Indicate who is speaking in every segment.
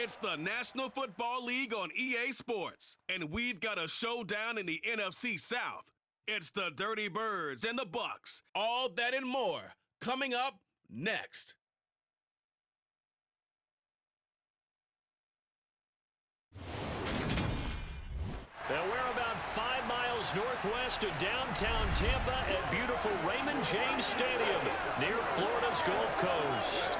Speaker 1: It's the National Football League on EA Sports, and we've got a showdown in the NFC South. It's the Dirty Birds and the Bucs. All that and more coming up next.
Speaker 2: Now we're about 5 miles northwest of downtown Tampa at beautiful Raymond James Stadium near Florida's Gulf Coast.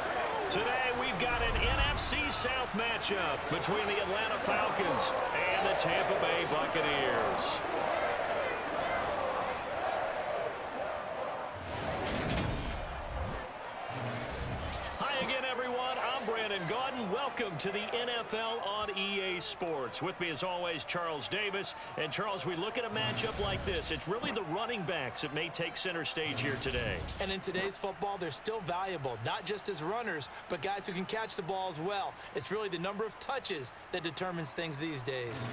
Speaker 2: Today we've got an NFC South matchup between the Atlanta Falcons and the Tampa Bay Buccaneers. Welcome to the NFL on EA Sports. With me as always, Charles Davis. And Charles, we look at a matchup like this. It's really the running backs that may take center stage here today.
Speaker 3: And in today's football, they're still valuable, not just as runners, but guys who can catch the ball as well. It's really the number of touches that determines things these days.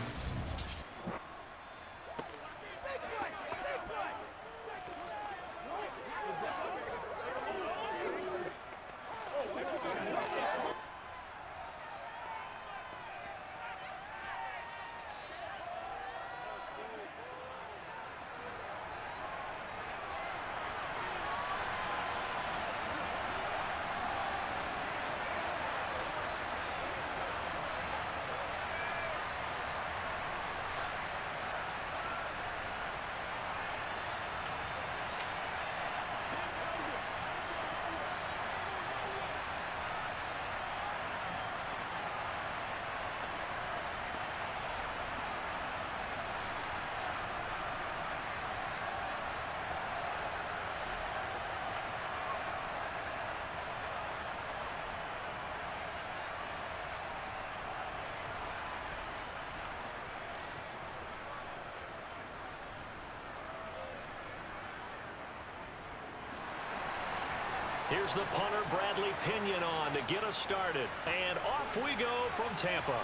Speaker 2: Here's the punter, Bradley Pinion, on to get us started. And off we go from Tampa.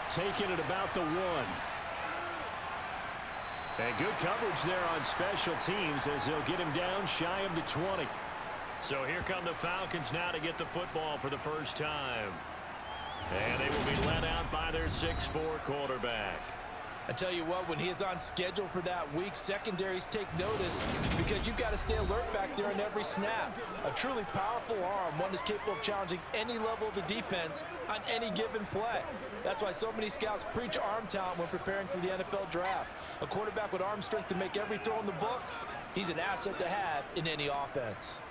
Speaker 4: Taking it about the 1. And good coverage there on special teams as they'll get him down shy of the 20.
Speaker 2: So here come the Falcons now to get the football for the first time. And they will be led out by their 6'4 quarterback.
Speaker 3: I tell you what, when he is on schedule for that week, secondaries take notice because you've got to stay alert back there on every snap. A truly powerful arm, one that's capable of challenging any level of the defense on any given play. That's why so many scouts preach arm talent when preparing for the NFL draft. A quarterback with arm strength to make every throw in the book, he's an asset to have in any offense.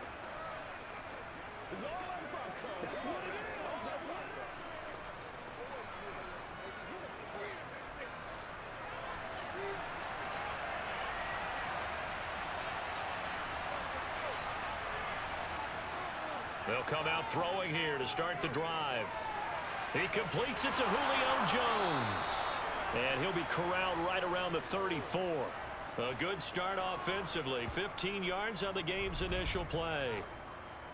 Speaker 2: They'll come out throwing here to start the drive. He completes it to Julio Jones. And he'll be corralled right around the 34. A good start offensively. 15 yards on the game's initial play.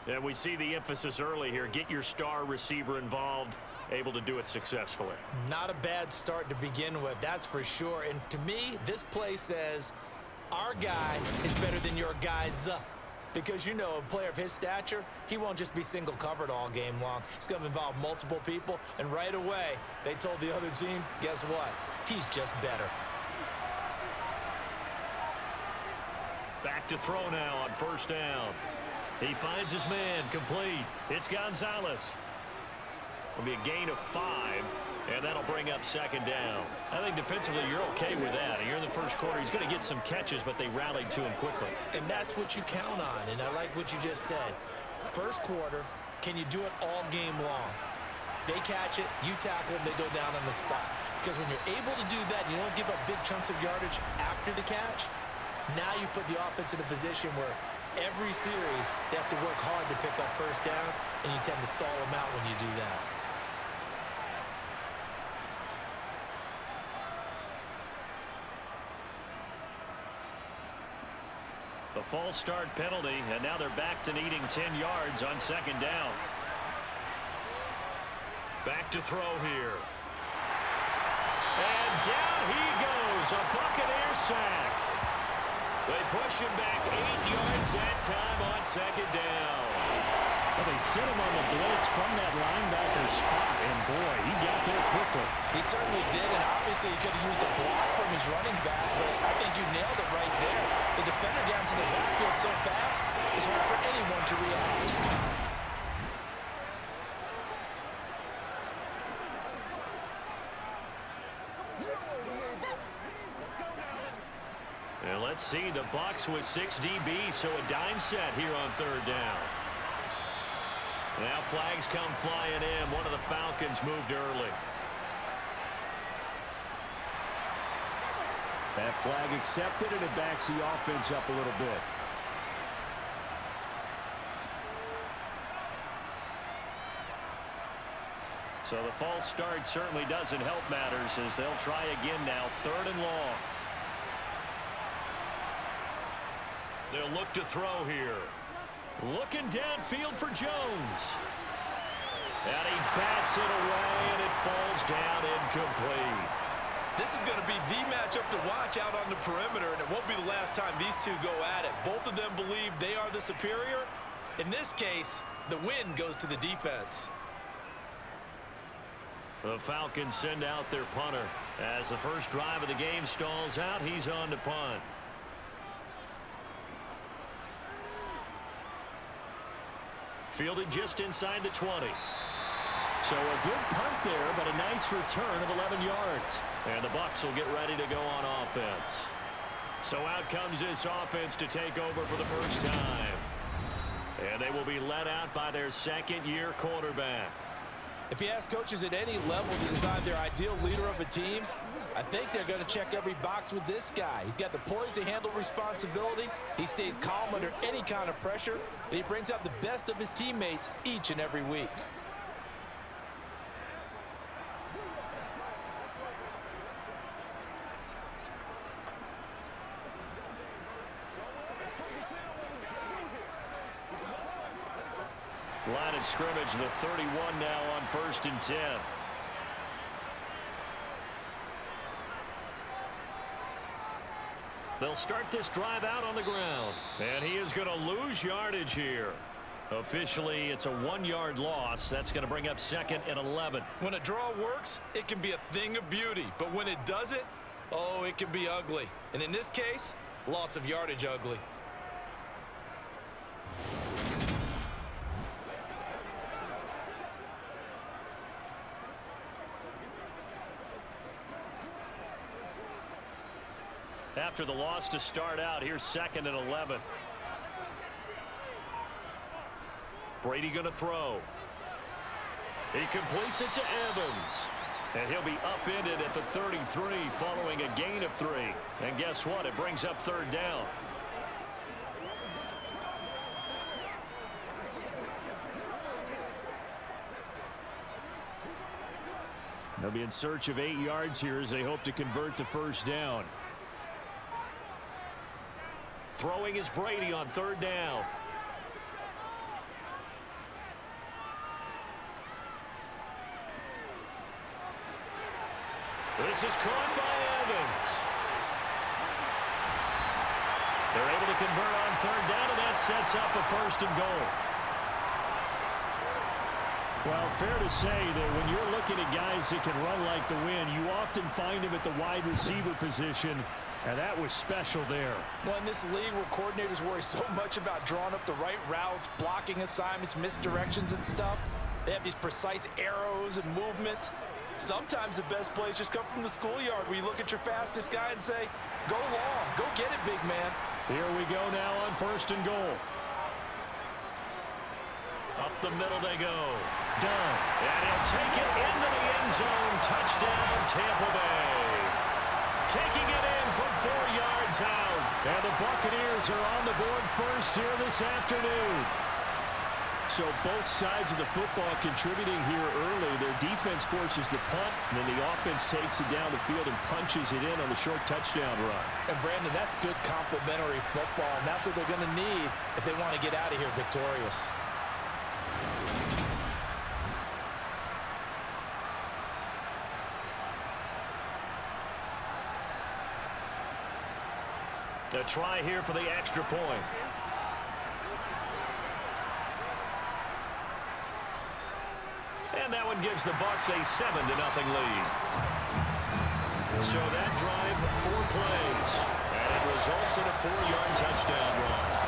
Speaker 2: And we see the emphasis early here. Get your star receiver involved. Able to do it successfully.
Speaker 3: Not a bad start to begin with, that's for sure. And to me, this play says, our guy is better than your guy's. Because, you know, a player of his stature, he won't just be single covered all game long. It's going to involve multiple people, and right away, they told the other team, guess what? He's just better.
Speaker 2: Back to throw now on first down. He finds his man, complete. It's Gonzalez. It'll be a gain of 5. And that'll bring up second down. I think defensively you're okay with that. You're in the first quarter. He's going to get some catches, but they rallied to him quickly.
Speaker 3: And that's what you count on. And I like what you just said. First quarter, can you do it all game long? They catch it, you tackle them, they go down on the spot. Because when you're able to do that, you don't give up big chunks of yardage after the catch. Now you put the offense in a position where every series they have to work hard to pick up first downs, and you tend to stall them out when you do that.
Speaker 2: The false start penalty, and now they're back to needing 10 yards on second down. Back to throw here. And down he goes, a Buccaneer sack. They push him back 8 yards that time on second down.
Speaker 4: Well, they sent him on the blitz from that linebacker spot, and boy, he got there quickly.
Speaker 3: He certainly did, and obviously he could have used a block from his running back, but I think you nailed it right there. The defender got into the backfield so fast, it was hard for anyone to react.
Speaker 2: And let's see, the Bucs with 6 DBs, so a dime set here on third down. Now flags come flying in. One of the Falcons moved early.
Speaker 4: That flag accepted, and it backs the offense up a little bit.
Speaker 2: So the false start certainly doesn't help matters as they'll try again now, 3rd and long. They'll look to throw here. Looking downfield for Jones. And he bats it away, and it falls down incomplete.
Speaker 3: This is going to be the matchup to watch out on the perimeter, and it won't be the last time these two go at it. Both of them believe they are the superior. In this case, the win goes to the defense.
Speaker 2: The Falcons send out their punter. As the first drive of the game stalls out, he's on to punt. Fielded just inside the 20.
Speaker 4: So a good punt there, but a nice return of 11 yards.
Speaker 2: And the Bucs will get ready to go on offense. So out comes this offense to take over for the first time. And they will be led out by their second-year quarterback.
Speaker 3: If you ask coaches at any level to design their ideal leader of a team, I think they're going to check every box with this guy. He's got the poise to handle responsibility. He stays calm under any kind of pressure, and he brings out the best of his teammates each and every week.
Speaker 2: Line of scrimmage, the 31 now on 1st and 10. They'll start this drive out on the ground. And he is going to lose yardage here. Officially, it's a 1-yard loss. That's going to bring up 2nd and 11.
Speaker 3: When a draw works, it can be a thing of beauty. But when it doesn't, oh, it can be ugly. And in this case, loss of yardage ugly.
Speaker 2: After the loss to start out, here's 2nd and 11. Brady going to throw. He completes it to Evans. And he'll be upended at the 33 following a gain of 3. And guess what? It brings up 3rd down.
Speaker 4: They'll be in search of 8 yards here as they hope to convert the first down.
Speaker 2: Throwing is Brady on 3rd down. This is caught by Evans. They're able to convert on 3rd down, and that sets up a 1st and goal.
Speaker 4: Well, fair to say that when you're looking at guys that can run like the wind, you often find them at the wide receiver position, and that was special there.
Speaker 3: Well, in this league where coordinators worry so much about drawing up the right routes, blocking assignments, misdirections and stuff, they have these precise arrows and movements. Sometimes the best plays just come from the schoolyard where you look at your fastest guy and say, go long, go get it, big man.
Speaker 4: Here we go now on 1st and goal.
Speaker 2: Up the middle they go. Done. And he'll take it into the end zone. Touchdown, Tampa Bay. Taking it in from 4 yards out.
Speaker 4: And the Buccaneers are on the board first here this afternoon. So both sides of the football contributing here early. Their defense forces the punt, and then the offense takes it down the field and punches it in on the short touchdown run.
Speaker 3: And, Brandon, that's good complementary football, and that's what they're going to need if they want to get out of here victorious.
Speaker 2: A try here for the extra point. gives the Bucs a 7-0 lead. So that drive, 4 plays, and it results in a 4-yard touchdown run.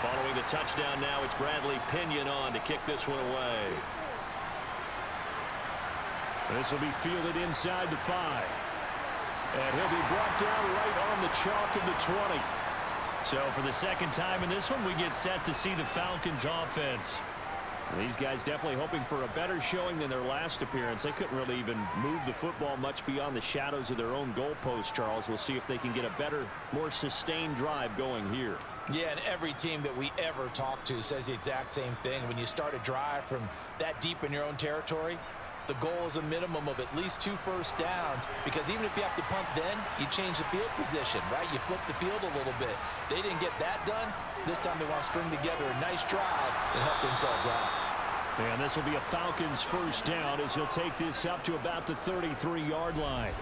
Speaker 2: Following the touchdown now, it's Bradley Pinion on to kick this one away.
Speaker 4: This will be fielded inside the 5. And he'll be brought down right on the chalk of the 20.
Speaker 2: So for the second time in this one, we get set to see the Falcons offense.
Speaker 4: These guys definitely hoping for a better showing than their last appearance. They couldn't really even move the football much beyond the shadows of their own goalpost, Charles. We'll see if they can get a better, more sustained drive going here.
Speaker 3: Yeah, and every team that we ever talk to says the exact same thing. When you start a drive from that deep in your own territory, the goal is a minimum of at least 2 first downs, because even if you have to punt then, you change the field position, right? You flip the field a little bit. They didn't get that done. This time they want to string together a nice drive and help themselves out.
Speaker 4: And this will be a Falcons first down as he'll take this up to about the 33-yard line.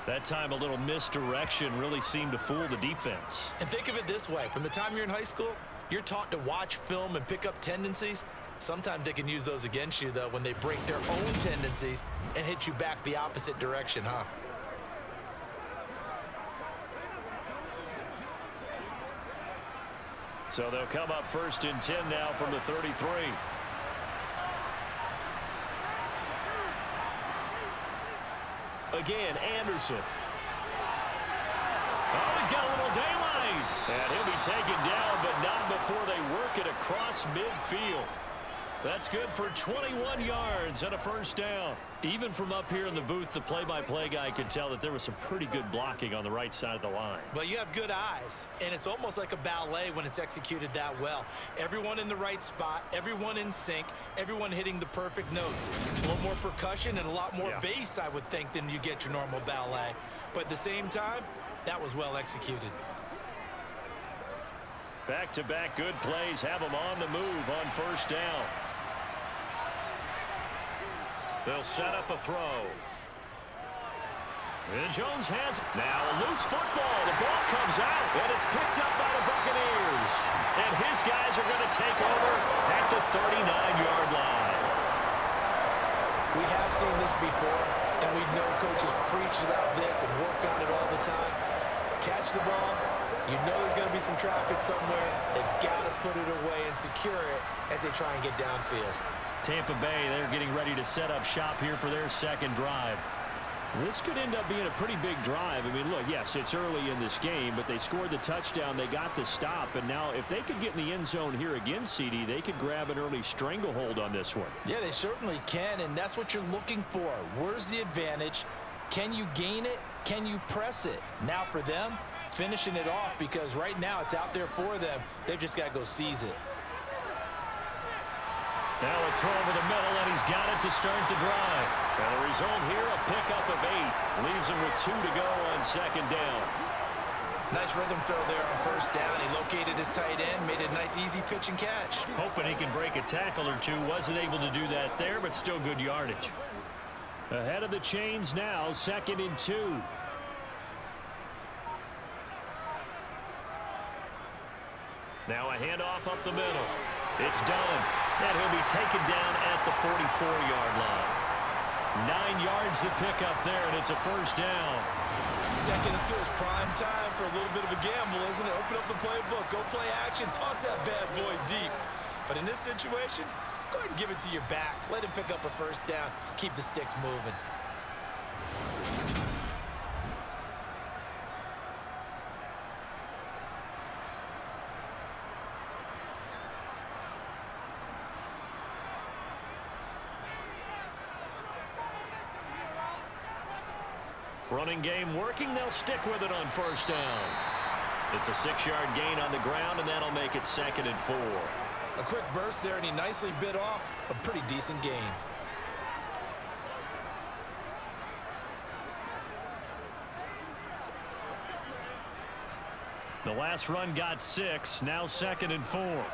Speaker 2: That time a little misdirection really seemed to fool the defense.
Speaker 3: And think of it this way. From the time you're in high school, you're taught to watch film and pick up tendencies. Sometimes they can use those against you, though, when they break their own tendencies and hit you back the opposite direction, huh?
Speaker 2: So they'll come up 1st and 10 now from the 33. Again, Anderson. Oh, he's got a little daylight. And he'll be taken down, but not before they work it across midfield. That's good for 21 yards and a first down. Even from up here in the booth, the play-by-play guy could tell that there was some pretty good blocking on the right side of the line.
Speaker 3: Well, you have good eyes, and it's almost like a ballet when it's executed that well. Everyone in the right spot, everyone in sync, everyone hitting the perfect notes. A little more percussion and a lot more bass, I would think, than you get your normal ballet. But at the same time, that was well executed.
Speaker 2: Back-to-back good plays have them on the move on first down. They'll set up a throw. And Jones has now a loose football. The ball comes out, and it's picked up by the Buccaneers. And his guys are going to take over at the 39-yard line.
Speaker 3: We have seen this before, and we know coaches preach about this and work on it all the time. Catch the ball. You know there's going to be some traffic somewhere. They've got to put it away and secure it as they try and get downfield.
Speaker 2: Tampa Bay, they're getting ready to set up shop here for their second drive.
Speaker 4: This could end up being a pretty big drive. I mean, look, yes, it's early in this game, but they scored the touchdown. They got the stop, and now if they could get in the end zone here again, CD, they could grab an early stranglehold on this one.
Speaker 3: Yeah, they certainly can, and that's what you're looking for. Where's the advantage? Can you gain it? Can you press it? Now for them, finishing it off, because right now it's out there for them. They've just got to go seize it.
Speaker 2: Now a throw over the middle, and he's got it to start the drive. And the result here, a pickup of 8. Leaves him with 2 to go on second down.
Speaker 3: Nice rhythm throw there on first down. He located his tight end, made a nice easy pitch and catch.
Speaker 2: Hoping he can break a tackle or two. Wasn't able to do that there, but still good yardage.
Speaker 4: Ahead of the chains now, 2nd and 2.
Speaker 2: Now a handoff up the middle. It's done. And he'll be taken down at the 44-yard line. 9 yards to pick up there, and it's a first down.
Speaker 3: 2nd and 2 is prime time for a little bit of a gamble, isn't it? Open up the playbook, go play action, toss that bad boy deep. But in this situation, go ahead and give it to your back. Let him pick up a first down. Keep the sticks moving.
Speaker 2: Running game working. They'll stick with it on first down. It's a 6-yard gain on the ground, and that'll make it 2nd and 4.
Speaker 3: A quick burst there, and he nicely bit off a pretty decent gain.
Speaker 2: The last run got 6. Now 2nd and 4.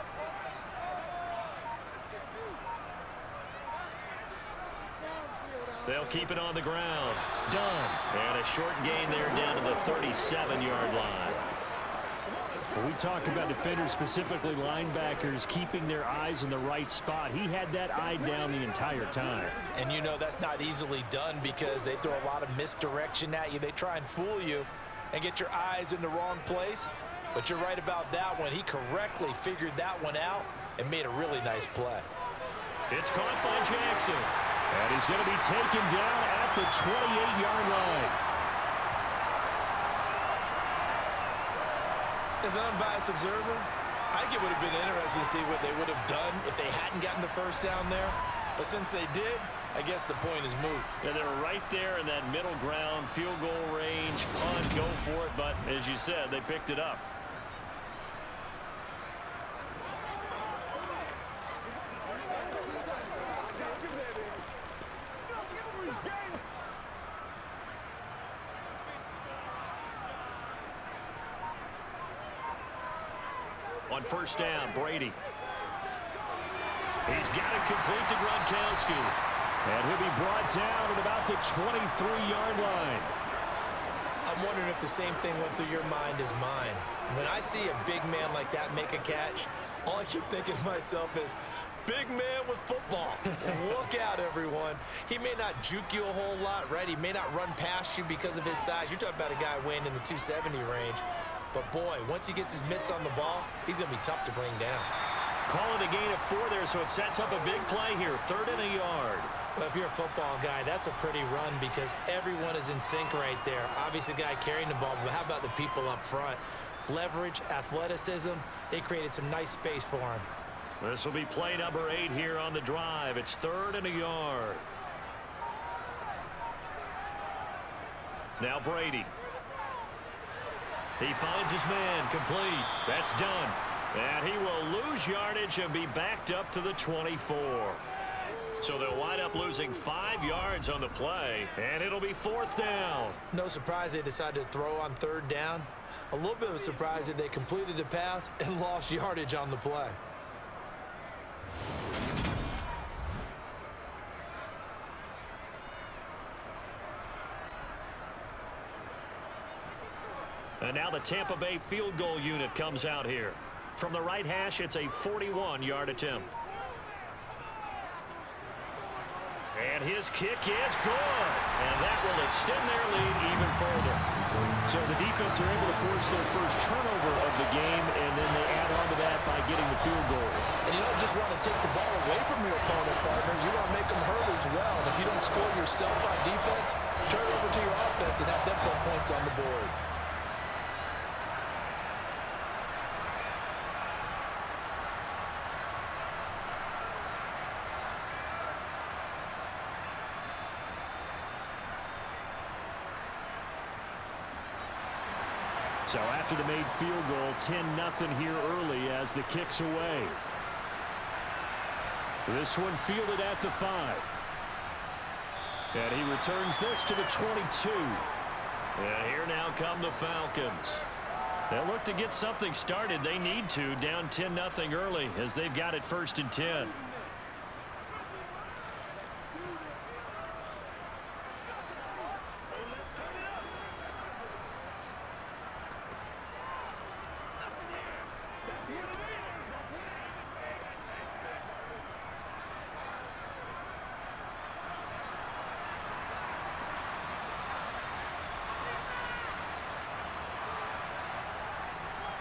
Speaker 2: They'll keep it on the ground. Done. And a short gain there down to the 37-yard line.
Speaker 4: When we talk about defenders, specifically linebackers, keeping their eyes in the right spot, he had that eye down the entire time.
Speaker 3: And you know that's not easily done because they throw a lot of misdirection at you. They try and fool you and get your eyes in the wrong place. But you're right about that one. He correctly figured that one out and made a really nice play.
Speaker 2: It's caught by Jackson.
Speaker 4: And he's going to be taken down at the 28-yard line.
Speaker 3: As an unbiased observer, I think it would have been interesting to see what they would have done if they hadn't gotten the first down there. But since they did, I guess the point is moot.
Speaker 2: Yeah, they're right there in that middle ground, field goal range, punt, go for it. But as you said, they picked it up. On first down, Brady. He's got it complete to Broncowski.
Speaker 4: And he'll be brought down at about the 23-yard line.
Speaker 3: I'm wondering if the same thing went through your mind as mine. When I see a big man like that make a catch, all I keep thinking to myself is, big man with football. Look out, everyone. He may not juke you a whole lot, right? He may not run past you because of his size. You're talking about a guy weighing in the 270 range. But, boy, once he gets his mitts on the ball, he's going to be tough to bring down.
Speaker 2: Calling a gain of 4 there, so it sets up a big play here. 3rd and a yard.
Speaker 3: Well, if you're a football guy, that's a pretty run because everyone is in sync right there. Obviously, the guy carrying the ball, but how about the people up front? Leverage, athleticism, they created some nice space for him.
Speaker 2: This will be play number 8 here on the drive. It's 3rd and a yard. Now Brady. He finds his man, complete. That's done. And he will lose yardage and be backed up to the 24. So they'll wind up losing 5 yards on the play, and it'll be 4th down.
Speaker 3: No surprise they decided to throw on 3rd down. A little bit of a surprise that they completed the pass and lost yardage on the play.
Speaker 2: And now the Tampa Bay field goal unit comes out here. From the right hash, it's a 41-yard attempt. And his kick is good. And that will extend their lead even further.
Speaker 4: So the defense are able to force their first turnover of the game, and then they add on to that by getting the field goal.
Speaker 3: And you don't just want to take the ball away from your opponent, partner. You want to make them hurt as well. And if you don't score yourself on defense, turn it over to your offense and have them put points on the board.
Speaker 4: So after the made field goal, 10-0 here early as the kick's away. This one fielded at the 5. And he returns this to the 22.
Speaker 2: And here now come the Falcons.
Speaker 4: They'll look to get something started. They need to, down 10-0 early as they've got it 1st and 10.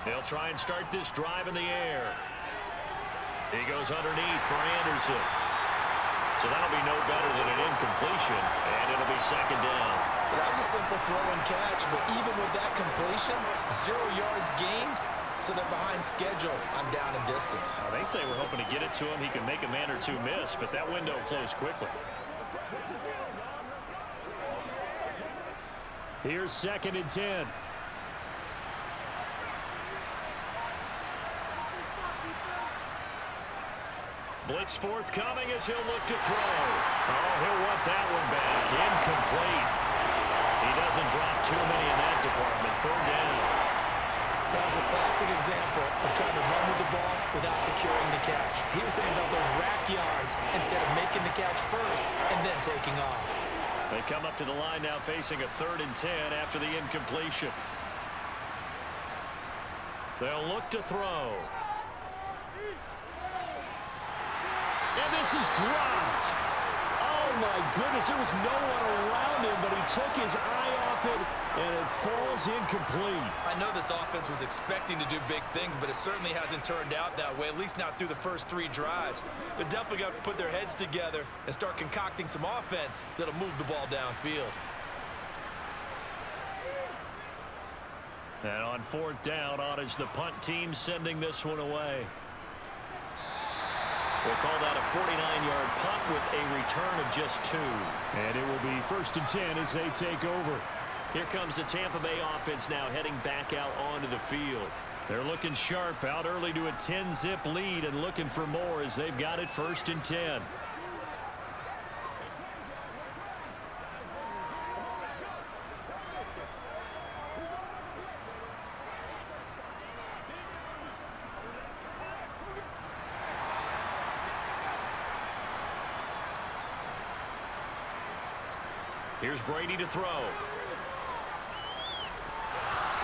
Speaker 2: They'll try and start this drive in the air. He goes underneath for Anderson. So that'll be no better than an incompletion, and it'll be 2nd down.
Speaker 3: That was a simple throw and catch, but even with that completion, 0 yards gained, so they're behind schedule on down and distance.
Speaker 2: I think they were hoping to get it to him. He could make a man or two miss, but that window closed quickly.
Speaker 4: Here's 2nd and 10.
Speaker 2: Blitz forthcoming as he'll look to throw. Oh, he'll want that one back. Incomplete. He doesn't drop too many in that department. 3rd down.
Speaker 3: That was a classic example of trying to run with the ball without securing the catch. He was thinking about those rack yards instead of making the catch first and then taking off.
Speaker 2: They come up to the line now facing a 3rd and 10 after the incompletion. They'll look to throw.
Speaker 4: And this is dropped. Oh, my goodness. There was no one around him, but he took his eye off it, and it falls incomplete.
Speaker 3: I know this offense was expecting to do big things, but it certainly hasn't turned out that way, at least not through the first 3 drives. They're definitely going to have to put their heads together and start concocting some offense that'll move the ball downfield.
Speaker 2: And on 4th down, on is the punt team sending this one away. We'll call that a 49-yard punt with a return of just 2.
Speaker 4: And it will be 1st and 10 as they take over.
Speaker 2: Here comes the Tampa Bay offense now heading back out onto the field. They're looking sharp out early to a 10-zip lead and looking for more as they've got it 1st and 10. Here's Brady to throw.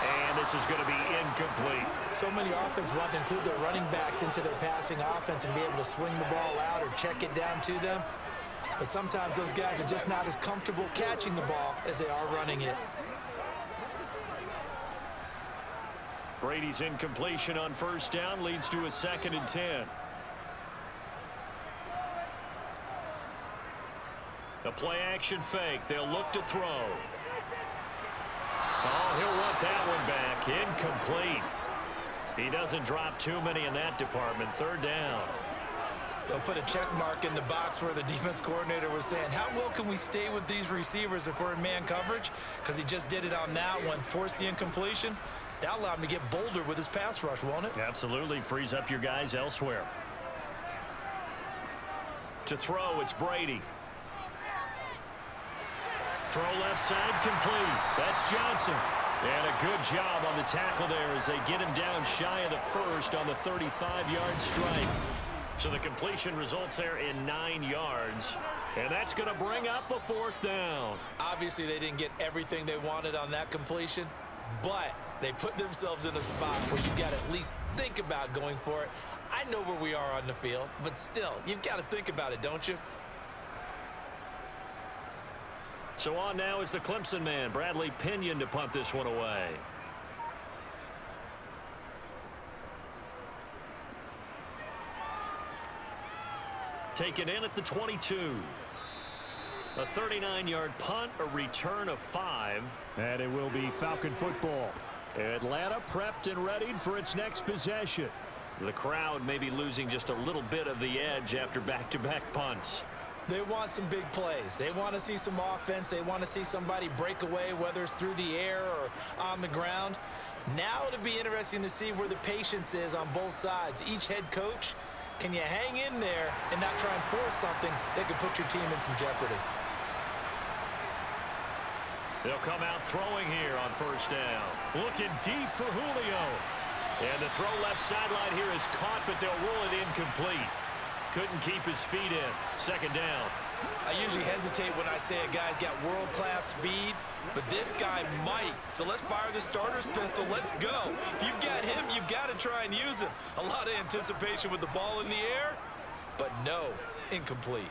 Speaker 2: And this is going to be incomplete.
Speaker 3: So many offenses want to include their running backs into their passing offense and be able to swing the ball out or check it down to them. But sometimes those guys are just not as comfortable catching the ball as they are running it.
Speaker 2: Brady's incompletion on 1st down leads to a 2nd and 10. A play-action fake. They'll look to throw. Oh, he'll want that one back. Incomplete. He doesn't drop too many in that department. 3rd down.
Speaker 3: They'll put a check mark in the box where the defense coordinator was saying, how well can we stay with these receivers if we're in man coverage? Because he just did it on that one, forced the incompletion. That allowed him to get bolder with his pass rush, won't it?
Speaker 2: Absolutely. Frees up your guys elsewhere. To throw, it's Brady. Throw left side complete. That's Johnson. And a good job on the tackle there as they get him down shy of the 1st on the 35-yard strike. So the completion results there in 9 yards. And that's going to bring up a 4th down.
Speaker 3: Obviously, they didn't get everything they wanted on that completion, but they put themselves in a spot where you got to at least think about going for it. I know where we are on the field, but still, you've got to think about it, don't you?
Speaker 2: So on now is the Clemson man, Bradley Pinion, to punt this one away. Taken in at the 22. A 39-yard punt, a return of 5.
Speaker 4: And it will be Falcon football. Atlanta prepped and readied for its next possession.
Speaker 2: The crowd may be losing just a little bit of the edge after back-to-back punts.
Speaker 3: They want some big plays. They want to see some offense. They want to see somebody break away, whether it's through the air or on the ground. Now it'll be interesting to see where the patience is on both sides. Each head coach, can you hang in there and not try and force something that could put your team in some jeopardy?
Speaker 2: They'll come out throwing here on 1st down. Looking deep for Julio. And the throw left sideline here is caught, but they'll rule it incomplete. Couldn't keep his feet in. 2nd down.
Speaker 3: I usually hesitate when I say a guy's got world-class speed, but this guy might. So let's fire the starter's pistol. Let's go. If you've got him, you've got to try and use him. A lot of anticipation with the ball in the air, but no, incomplete.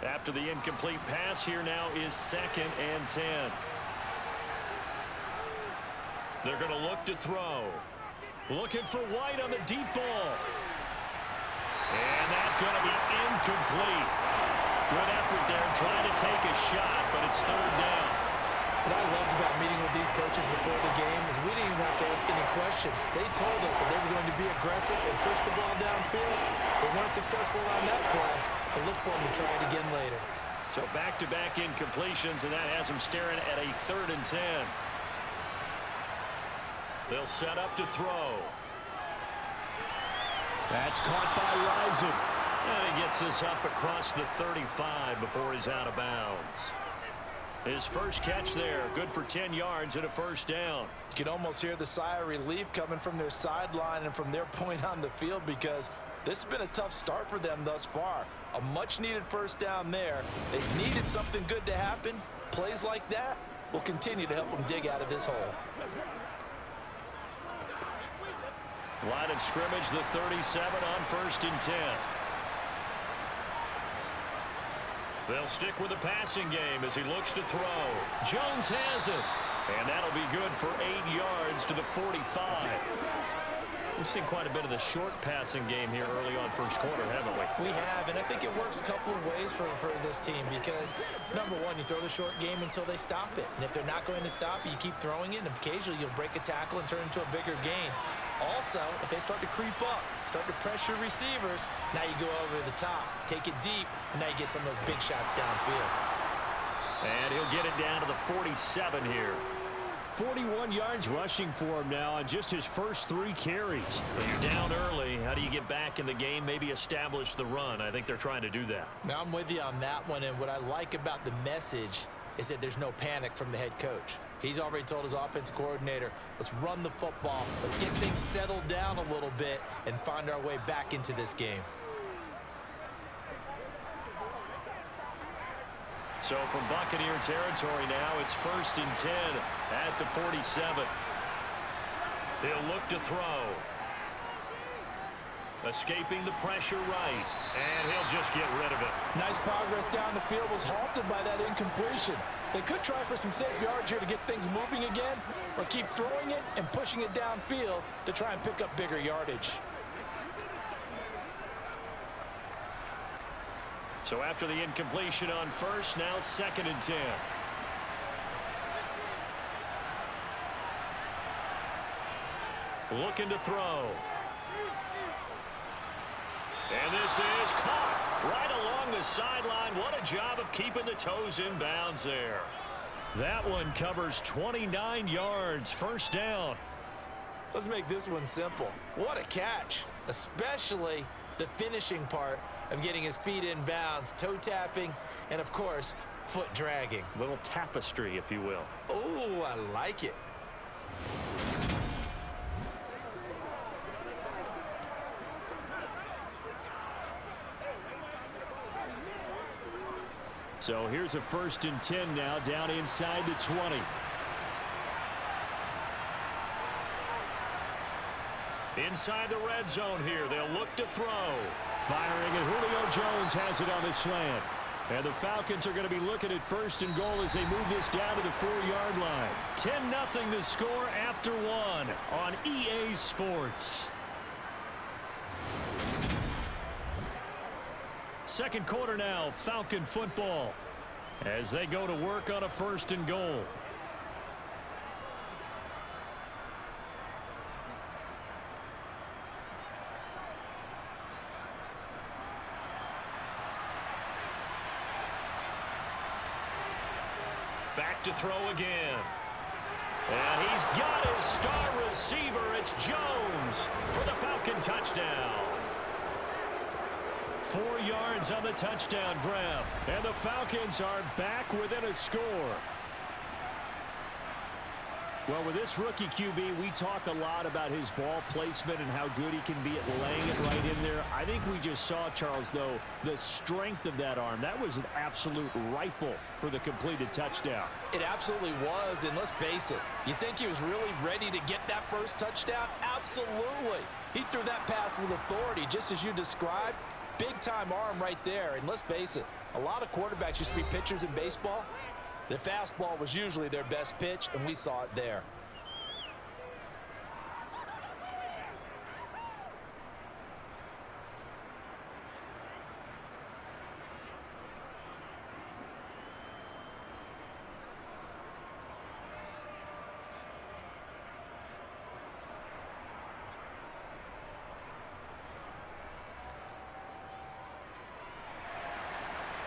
Speaker 2: After the incomplete pass, here now is 2nd and 10. They're going to look to throw. Looking for White on the deep ball. And that's going to be incomplete. Good effort there, trying to take a shot, but it's 3rd down.
Speaker 3: What I loved about meeting with these coaches before the game is we didn't even have to ask any questions. They told us that they were going to be aggressive and push the ball downfield. They weren't successful on that play, but look for them to try it again later.
Speaker 2: So back-to-back incompletions, and that has him staring at a 3rd and 10. They'll set up to throw.
Speaker 4: That's caught by Rising.
Speaker 2: And he gets this up across the 35 before he's out of bounds. His first catch there, good for 10 yards and a first down.
Speaker 3: You can almost hear the sigh of relief coming from their sideline and from their point on the field, because this has been a tough start for them thus far. A much-needed first down there. They've needed something good to happen. Plays like that will continue to help them dig out of this hole.
Speaker 2: Line of scrimmage, the 37 on 1st and 10. They'll stick with the passing game as he looks to throw. Jones has it. And that'll be good for 8 yards to the 45. We've seen quite a bit of the short passing game here early on first quarter, haven't we?
Speaker 3: We have, and I think it works a couple of ways for this team, because, number one, you throw the short game until they stop it. And if they're not going to stop it, you keep throwing it, and occasionally you'll break a tackle and turn it into a bigger gain. Also, if they start to creep up, start to pressure receivers, now you go over the top, take it deep, and now you get some of those big shots downfield.
Speaker 2: And he'll get it down to the 47 here.
Speaker 4: 41 yards rushing for him now on just his first 3 carries.
Speaker 2: When you're down early, how do you get back in the game, maybe establish the run? I think they're trying to do that.
Speaker 3: Now, I'm with you on that one, and what I like about the message is that there's no panic from the head coach. He's already told his offensive coordinator, let's run the football, let's get things settled down a little bit and find our way back into this game.
Speaker 2: So from Buccaneer territory now, it's 1st and 10 at the 47. They'll look to throw. Escaping the pressure right, and he'll just get rid of it.
Speaker 3: Nice progress down the field, was halted by that incompletion. They could try for some safe yards here to get things moving again, or keep throwing it and pushing it downfield to try and pick up bigger yardage.
Speaker 2: So after the incompletion on first, now 2nd and 10. Looking to throw. And this is caught right along the sideline. What a job of keeping the toes in bounds there. That one covers 29 yards, first down.
Speaker 3: Let's make this one simple. What a catch, especially the finishing part of getting his feet in bounds, toe tapping, and of course, foot dragging.
Speaker 2: Little tapestry, if you will.
Speaker 3: Oh, I like it.
Speaker 4: So here's a 1st and 10 now, down inside the 20.
Speaker 2: Inside the red zone here, they'll look to throw.
Speaker 4: Firing, and Julio Jones has it on the slant. And the Falcons are going to be looking at 1st and goal as they move this down to the 4-yard line.
Speaker 2: 10-0 the score after 1 on EA Sports. Second quarter now, Falcon football, as they go to work on a 1st and goal. Back to throw again. And he's got his star receiver. It's Jones for the Falcon touchdown. 4 yards on the touchdown grab.
Speaker 4: And the Falcons are back within a score. Well, with this rookie QB, we talk a lot about his ball placement and how good he can be at laying it right in there. I think we just saw, Charles, though, the strength of that arm. That was an absolute rifle for the completed touchdown.
Speaker 3: It absolutely was, and let's face it, you think he was really ready to get that first touchdown? Absolutely. He threw that pass with authority, just as you described. Big-time arm right there, and let's face it, a lot of quarterbacks used to be pitchers in baseball. The fastball was usually their best pitch, and we saw it there.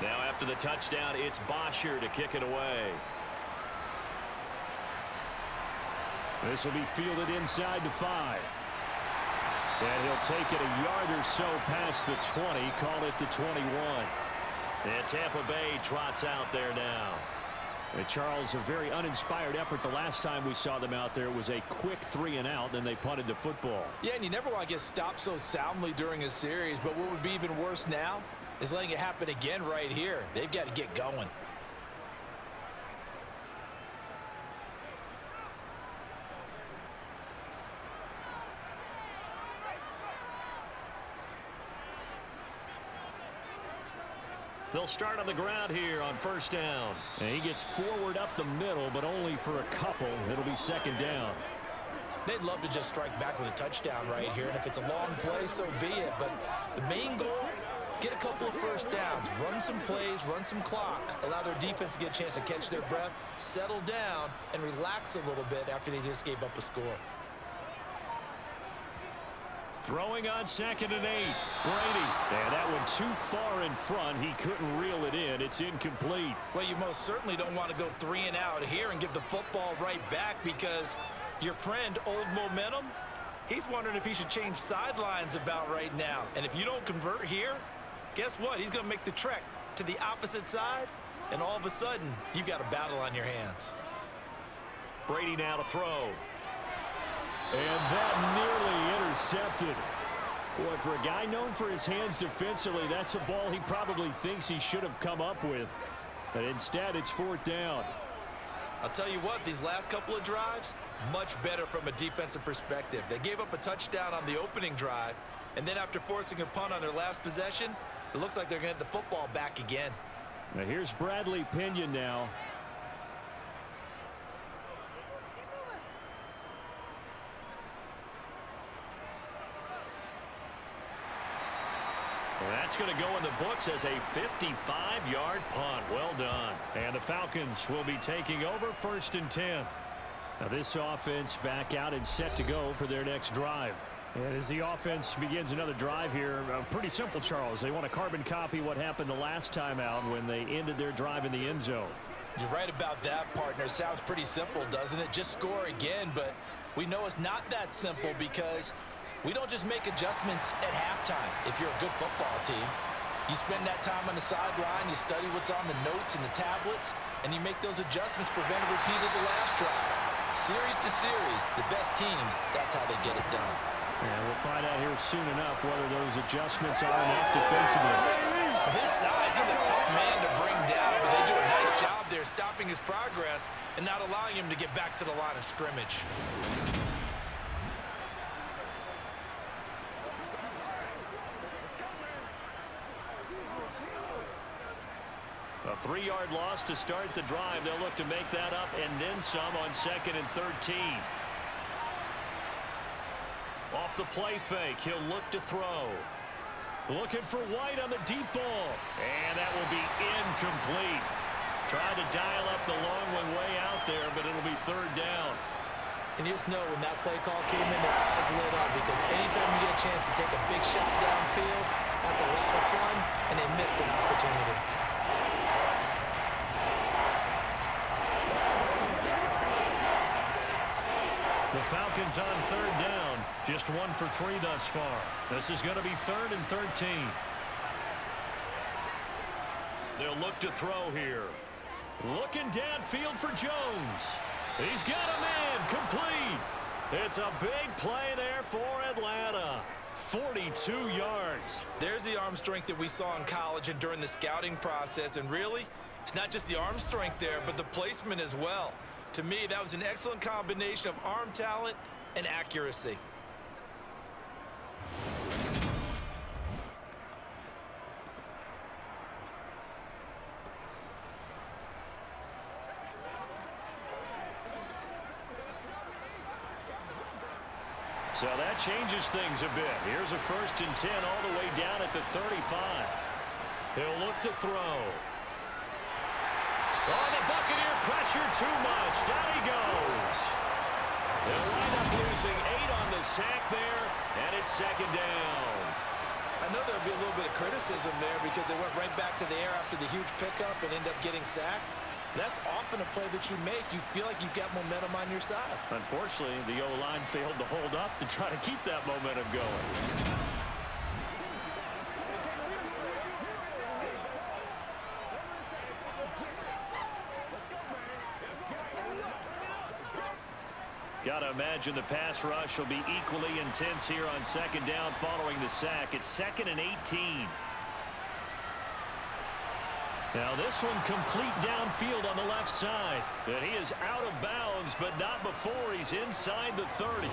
Speaker 2: Now after the touchdown, it's Bosher to kick it away.
Speaker 4: This will be fielded inside the 5. And he'll take it a yard or so past the 20, call it the 21.
Speaker 2: And Tampa Bay trots out there now.
Speaker 4: Charles, a very uninspired effort the last time we saw them out there. It was a quick 3-and-out, then they punted the football.
Speaker 3: Yeah, and you never want to get stopped so soundly during a series, but what would be even worse now is letting it happen again right here. They've got to get going.
Speaker 2: They'll start on the ground here on first down.
Speaker 4: And he gets forward up the middle, but only for a couple. It'll be second down.
Speaker 3: They'd love to just strike back with a touchdown right here, and if it's a long play, so be it. But the main goal, get a couple of first downs, run some plays, run some clock, allow their defense to get a chance to catch their breath, settle down, and relax a little bit after they just gave up a score.
Speaker 2: Throwing on 2nd and 8.
Speaker 4: Brady. And that one too far in front. He couldn't reel it in. It's incomplete.
Speaker 3: Well, you most certainly don't want to go 3-and-out here and give the football right back, because your friend, Old Momentum, he's wondering if he should change sidelines about right now. And if you don't convert here, guess what? He's going to make the trek to the opposite side, and all of a sudden, you've got a battle on your hands.
Speaker 2: Brady now to throw.
Speaker 4: And that nearly intercepted. Boy, for a guy known for his hands defensively, that's a ball he probably thinks he should have come up with. But instead, it's 4th down.
Speaker 3: I'll tell you what, these last couple of drives, much better from a defensive perspective. They gave up a touchdown on the opening drive, and then after forcing a punt on their last possession, it looks like they're going to get the football back again.
Speaker 4: Now here's Bradley Pinion now.
Speaker 2: That's going to go in the books as a 55-yard punt. Well done.
Speaker 4: And the Falcons will be taking over 1st and 10. Now this offense back out and set to go for their next drive. And as the offense begins another drive here, pretty simple, Charles. They want to carbon copy what happened the last time out when they ended their drive in the end zone.
Speaker 3: You're right about that, partner. Sounds pretty simple, doesn't it? Just score again, but we know it's not that simple, because we don't just make adjustments at halftime. If you're a good football team, you spend that time on the sideline, you study what's on the notes and the tablets, and you make those adjustments, prevent a repeat of the last drive. Series to series, the best teams, that's how they get it done.
Speaker 4: And we'll find out here soon enough whether those adjustments are enough defensively.
Speaker 3: This size, he's a tough man to bring down, but they do a nice job there stopping his progress and not allowing him to get back to the line of scrimmage.
Speaker 2: A 3-yard loss to start the drive. They'll look to make that up and then some on 2nd and 13. Off the play fake, he'll look to throw. Looking for White on the deep ball. And that will be incomplete. Tried to dial up the long one way out there, but it'll be 3rd down.
Speaker 3: And you just know when that play call came in, their eyes lit up, because anytime you get a chance to take a big shot downfield, that's a lot of fun, and they missed an opportunity.
Speaker 2: The Falcons on 3rd down. Just 1 for 3 thus far. This is going to be 3rd and 13. They'll look to throw here. Looking downfield for Jones. He's got a man complete. It's a big play there for Atlanta. 42 yards.
Speaker 3: There's the arm strength that we saw in college and during the scouting process. And really, it's not just the arm strength there, but the placement as well. To me, that was an excellent combination of arm talent and accuracy.
Speaker 2: So that changes things a bit. Here's a 1st and 10 all the way down at the 35. He'll look to throw. Oh, the Buccaneer pressure too much. Down he goes. They'll wind up losing 8 on the sack there, and it's 2nd down.
Speaker 3: I know there'll be a little bit of criticism there because they went right back to the air after the huge pickup and ended up getting sacked. That's often a play that you make. You feel like you've got momentum on your side.
Speaker 2: Unfortunately, the O-line failed to hold up to try to keep that momentum going. Got to imagine the pass rush will be equally intense here on second down following the sack. It's 2nd and 18. Now this one complete downfield on the left side. And he is out of bounds, but not before he's inside the 30.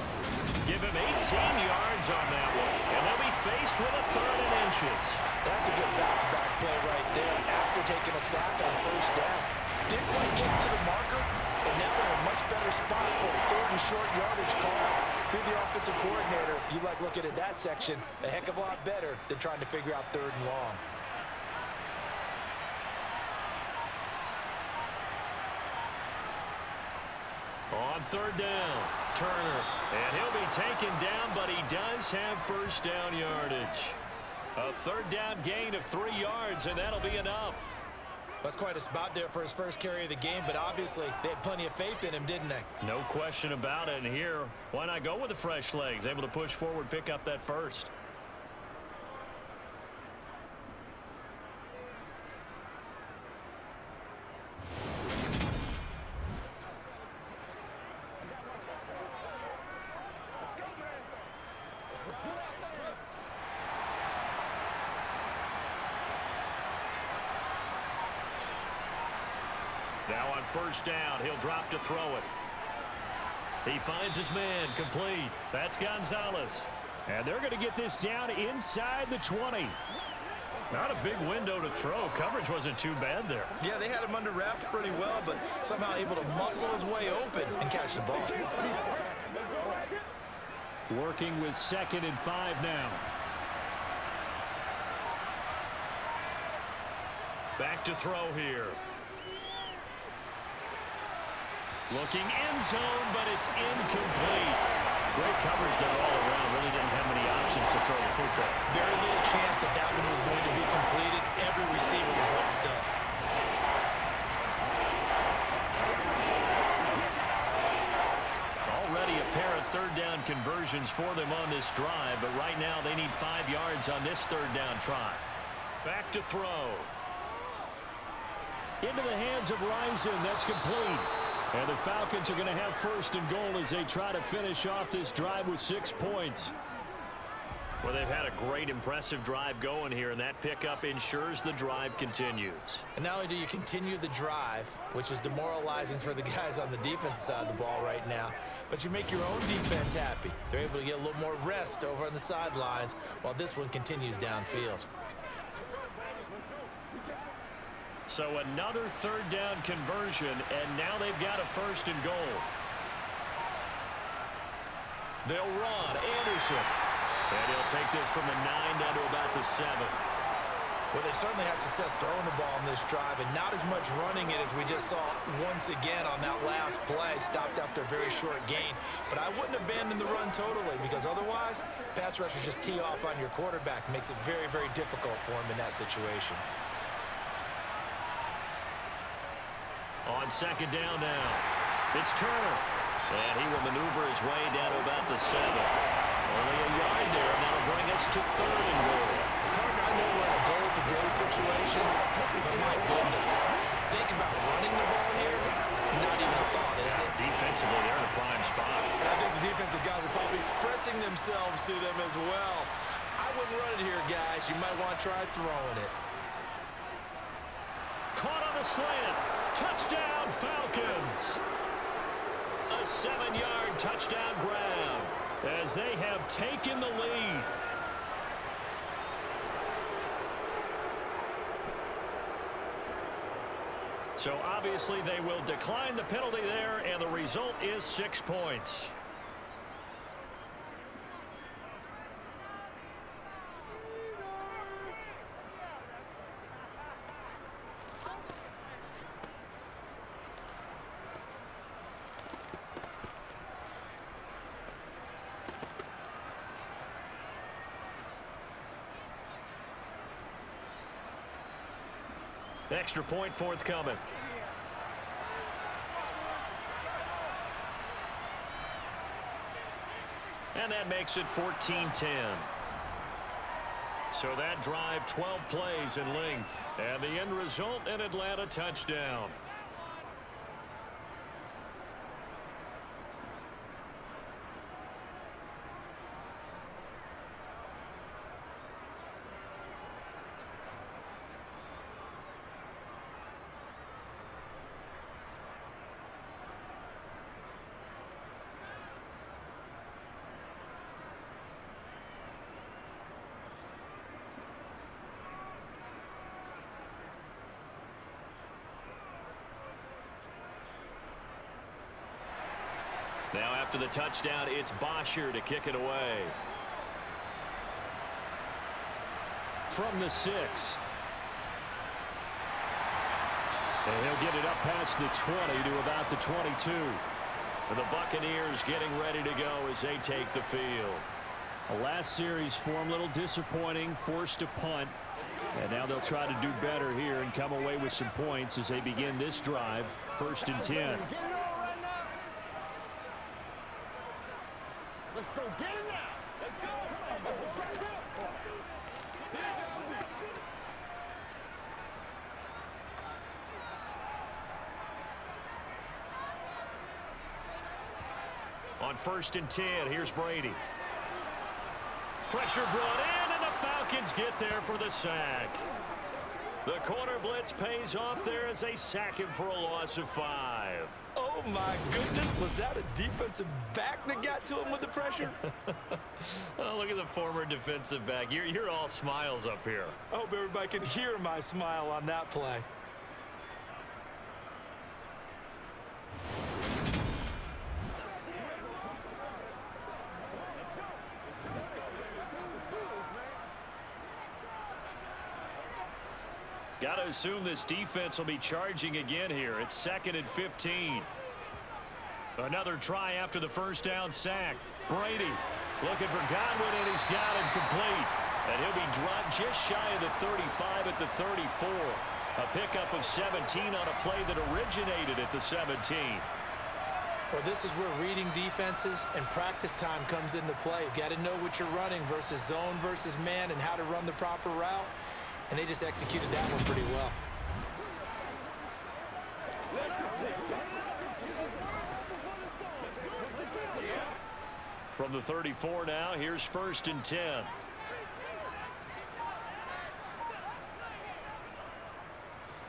Speaker 2: Give him 18 yards on that one. And they'll be faced with a 3rd and inches.
Speaker 3: That's a good bounce back play right there after taking a sack on first down. Didn't quite get to the marker, but now they're in a much better spot for a 3rd and short yardage call. Through the offensive coordinator, you like looking at that section a heck of a lot better than trying to figure out 3rd and long.
Speaker 2: On 3rd down, Turner. And he'll be taken down, but he does have first down yardage. A 3rd down gain of 3 yards, and that'll be enough.
Speaker 3: That's quite a spot there for his first carry of the game, but obviously they had plenty of faith in him, didn't they?
Speaker 2: No question about it. And here, why not go with the fresh legs? Able to push forward, pick up that first. Now on first down, he'll drop to throw it. He finds his man, complete. That's Gonzalez.
Speaker 4: And they're going to get this down inside the 20.
Speaker 2: Not a big window to throw. Coverage wasn't too bad there.
Speaker 3: Yeah, they had him under wraps pretty well, but somehow able to muscle his way open and catch the ball.
Speaker 4: Working with 2nd and 5 now.
Speaker 2: Back to throw here. Looking end zone, but it's incomplete. Great coverage there all around. Really didn't have many options to throw the football.
Speaker 3: Very little chance that that one was going to be completed. Every receiver was locked up.
Speaker 2: Already a pair of 3rd down conversions for them on this drive, but right now they need 5 yards on this 3rd down try. Back to throw.
Speaker 4: Into the hands of Rison. That's complete. And the Falcons are going to have 1st and goal as they try to finish off this drive with 6 points.
Speaker 2: Well, they've had a great, impressive drive going here, and that pickup ensures the drive continues.
Speaker 3: And not only do you continue the drive, which is demoralizing for the guys on the defensive side of the ball right now, but you make your own defense happy. They're able to get a little more rest over on the sidelines while this one continues downfield.
Speaker 2: So another 3rd down conversion, and now they've got a 1st and goal. They'll run. Anderson. And he'll take this from the 9 down to about the 7.
Speaker 3: Well, they certainly had success throwing the ball in this drive, and not as much running it as we just saw once again on that last play. Stopped after a very short gain. But I wouldn't abandon the run totally, because otherwise, pass rushers just tee off on your quarterback. Makes it very, very difficult for him in that situation.
Speaker 2: On 2nd down now, it's Turner. And he will maneuver his way down to about the 7. Only a yard there, and that'll bring us to 3rd and goal.
Speaker 3: Partner, I know we're in a goal-to-go situation, but my goodness, think about running the ball here. Not even a thought, is it?
Speaker 2: Defensively, they're in a prime spot.
Speaker 3: And I think the defensive guys are probably expressing themselves to them as well. I wouldn't run it here, guys. You might want to try throwing it.
Speaker 2: Caught on the slant. Touchdown, Falcons. A 7-yard touchdown grab as they have taken the lead. So obviously they will decline the penalty there, and the result is 6 points. Extra point forthcoming. And that makes it 14-10. So that drive, 12 plays in length. And the end result, an Atlanta touchdown. Now after the touchdown, it's Bosher to kick it away.
Speaker 4: From the 6. And he'll get it up past the 20 to about the 22.
Speaker 2: And the Buccaneers getting ready to go as they take the field.
Speaker 4: The last series for him, a little disappointing, forced to punt. And now they'll try to do better here and come away with some points as they begin this drive. 1st and 10.
Speaker 5: Let's go get it now. Let's go.
Speaker 2: On 1st and 10, here's Brady. Pressure brought in, and the Falcons get there for the sack. The corner blitz pays off there as they sack him for a loss of 5.
Speaker 3: Oh, my goodness. Was that a defensive back that got to him with the pressure?
Speaker 2: Oh, look at the former defensive back. You're all smiles up here.
Speaker 3: I hope everybody can hear my smile on that play.
Speaker 2: Got to assume this defense will be charging again here. It's 2nd and 15. Another try after the first down sack. Brady looking for Godwin, and he's got him complete. And he'll be dropped just shy of the 35 at the 34. A pickup of 17 on a play that originated at the 17.
Speaker 3: Well, this is where reading defenses and practice time comes into play. You've got to know what you're running versus zone versus man and how to run the proper route. And they just executed that one pretty well.
Speaker 2: From the 34 now, here's 1st and 10.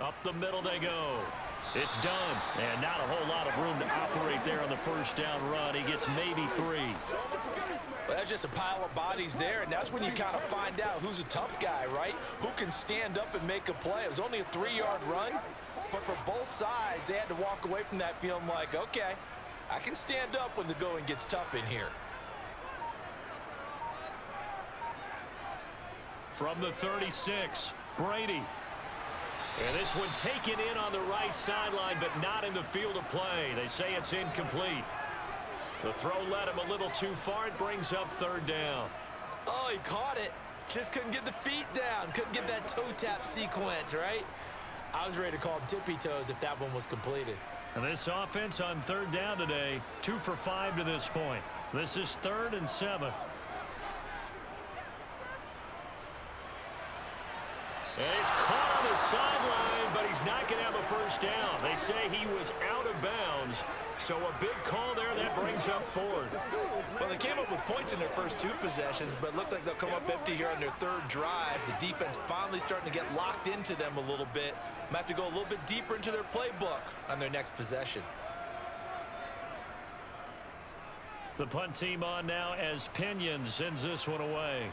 Speaker 2: Up the middle they go. It's done. And not a whole lot of room to operate there on the first down run. He gets maybe 3.
Speaker 3: Well, that's just a pile of bodies there, and that's when you kind of find out who's a tough guy, right? Who can stand up and make a play. It was only a 3-yard run, but for both sides, they had to walk away from that feeling like, okay, I can stand up when the going gets tough in here.
Speaker 2: From the 36, Brady. And this one taken in on the right sideline, but not in the field of play. They say it's incomplete. The throw led him a little too far. It brings up 3rd down.
Speaker 3: Oh, he caught it. Just couldn't get the feet down. Couldn't get that toe tap sequence, right? I was ready to call him tippy toes if that one was completed.
Speaker 2: And this offense on 3rd down today, 2 for 5 to this point. This is 3rd and 7. And he's caught on the sideline, but he's not going to have a first down. They say he was out of bounds, so a big call there that brings up 4th.
Speaker 3: Well, they came up with points in their first 2 possessions, but it looks like they'll come up empty here on their 3rd drive. The defense finally starting to get locked into them a little bit. Might have to go a little bit deeper into their playbook on their next possession.
Speaker 2: The punt team on now as Pinion sends this one away.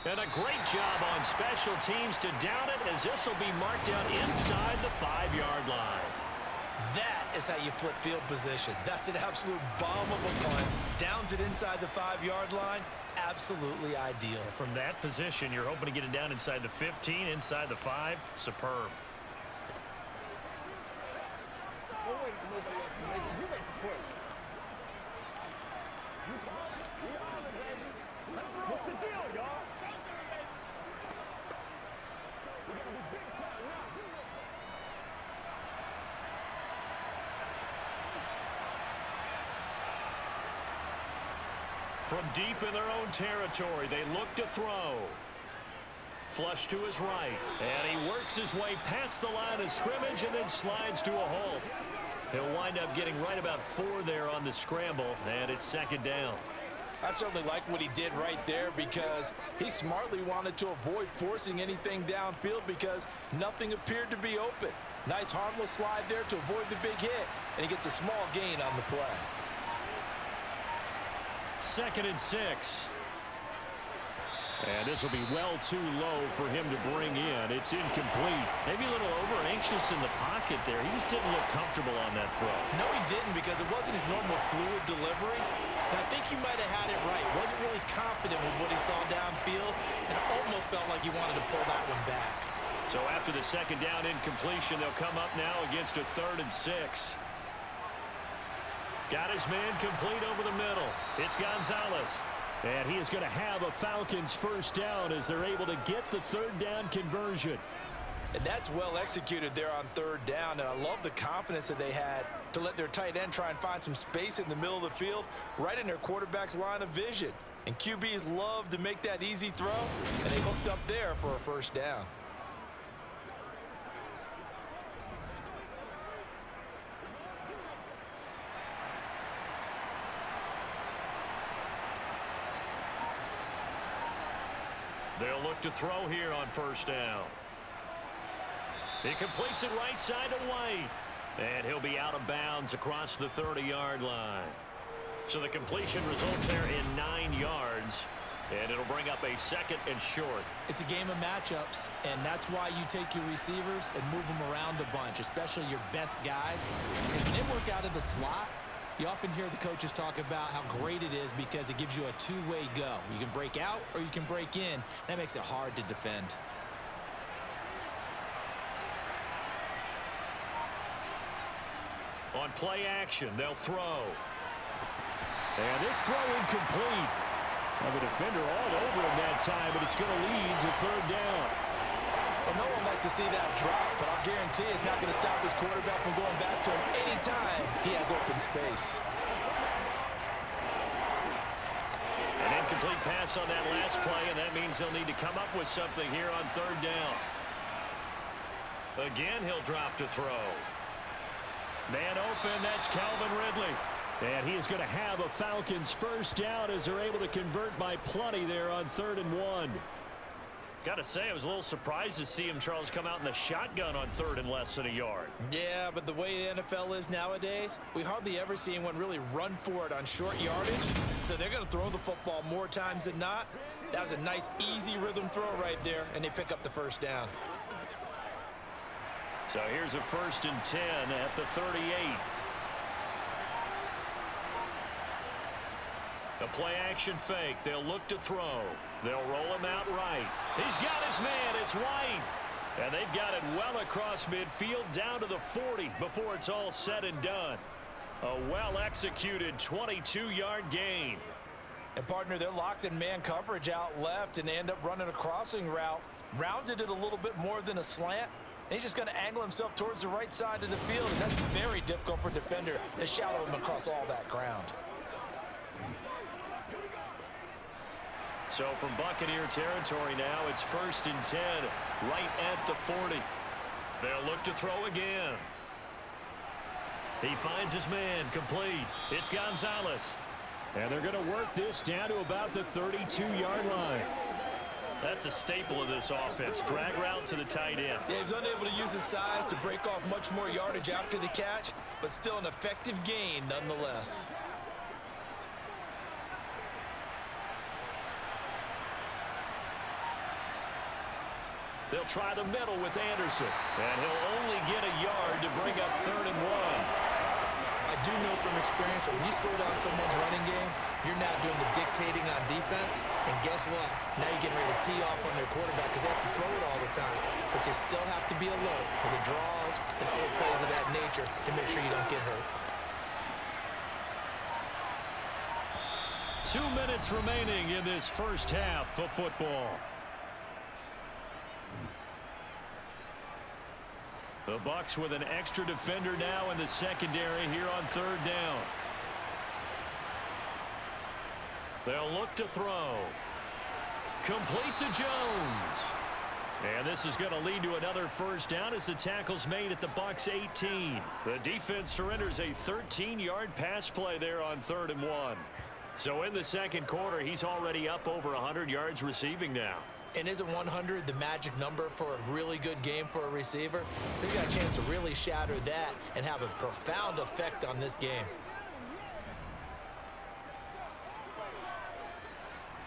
Speaker 2: And a great job on special teams to down it, as this will be marked down inside the 5-yard line.
Speaker 3: That is how you flip field position. That's an absolute bomb of a punt. Downs it inside the 5-yard line. Absolutely ideal.
Speaker 2: From that position, you're hoping to get it down inside the 15, inside the 5. Superb.
Speaker 5: What's the deal, y'all?
Speaker 2: From deep in their own territory, they look to throw. Flush to his right, and he works his way past the line of scrimmage and then slides to a halt. He'll wind up getting right about 4 there on the scramble, and it's second down.
Speaker 3: I certainly like what he did right there because he smartly wanted to avoid forcing anything downfield because nothing appeared to be open. Nice harmless slide there to avoid the big hit, and he gets a small gain on the play.
Speaker 2: 2nd and 6.
Speaker 4: And this will be well too low for him to bring in. It's incomplete.
Speaker 2: Maybe a little over-anxious in the pocket there. He just didn't look comfortable on that throw.
Speaker 3: No, he didn't because it wasn't his normal fluid delivery. And I think you might have had it right. Wasn't really confident with what he saw downfield and almost felt like he wanted to pull that one back.
Speaker 2: So after the second down incompletion, they'll come up now against a 3rd and 6. Got his man complete over the middle. It's Gonzalez.
Speaker 4: And he is going to have a Falcons first down as they're able to get the 3rd down conversion.
Speaker 3: And that's well executed there on 3rd down. And I love the confidence that they had to let their tight end try and find some space in the middle of the field, right in their quarterback's line of vision. And QBs love to make that easy throw, and they hooked up there for a first down.
Speaker 2: They'll look to throw here on 1st down. He completes it right side to White. And he'll be out of bounds across the 30-yard line. So the completion results there in 9 yards. And it'll bring up a 2nd and short.
Speaker 3: It's a game of matchups, and that's why you take your receivers and move them around a bunch, especially your best guys. And when they work out of the slot, you often hear the coaches talk about how great it is because it gives you a two-way go. You can break out or you can break in. That makes it hard to defend.
Speaker 2: On play action, they'll throw.
Speaker 4: And this throw incomplete. Now the defender all over him that time, but it's going to lead to 3rd down.
Speaker 3: Well, no one likes to see that drop, but I'll guarantee it's not going to stop his quarterback from going back to him anytime he has open space.
Speaker 2: An incomplete pass on that last play, and that means they'll need to come up with something here on 3rd down. Again, he'll drop to throw. Man open, that's Calvin Ridley.
Speaker 4: And he is going to have a Falcons first down as they're able to convert by plenty there on 3rd and 1.
Speaker 2: Got to say, I was a little surprised to see him, Charles, come out in the shotgun on 3rd and less than a yard.
Speaker 3: Yeah, but the way the NFL is nowadays, we hardly ever see anyone really run for it on short yardage. So they're going to throw the football more times than not. That was a nice, easy rhythm throw right there, and they pick up the first down.
Speaker 2: So here's a 1st and 10 at the 38. A play-action fake. They'll look to throw. They'll roll him out right. He's got his man. It's White. And they've got it well across midfield down to the 40 before it's all said and done. A well-executed 22-yard gain.
Speaker 3: And, partner, they're locked in man coverage out left, and they end up running a crossing route. Rounded it a little bit more than a slant. And he's just going to angle himself towards the right side of the field, and that's very difficult for a defender to shallow him across all that ground.
Speaker 2: So from Buccaneer territory now, it's 1st and 10, right at the 40. They'll look to throw again. He finds his man, complete. It's Gonzalez.
Speaker 4: And they're going to work this down to about the 32-yard line.
Speaker 2: That's a staple of this offense. Drag route to the tight end.
Speaker 3: Yeah, he's unable to use his size to break off much more yardage after the catch, but still an effective gain nonetheless.
Speaker 2: They'll try the middle with Anderson, and he'll only get a yard to bring up 3rd and 1.
Speaker 3: I do know from experience that when you slow down someone's running game, you're not doing the dictating on defense. And guess what? Now you're getting ready to tee off on their quarterback because they have to throw it all the time. But you still have to be alert for the draws and other plays of that nature to make sure you don't get hurt.
Speaker 2: 2 minutes remaining in this first half of football. The Bucs with an extra defender now in the secondary here on 3rd down. They'll look to throw. Complete to Jones. And this is going to lead to another first down as the tackle's made at the Bucs 18. The defense surrenders a 13-yard pass play there on 3rd and 1. So in the second quarter, he's already up over 100 yards receiving now.
Speaker 3: And isn't 100 the magic number for a really good game for a receiver? So you got a chance to really shatter that and have a profound effect on this game.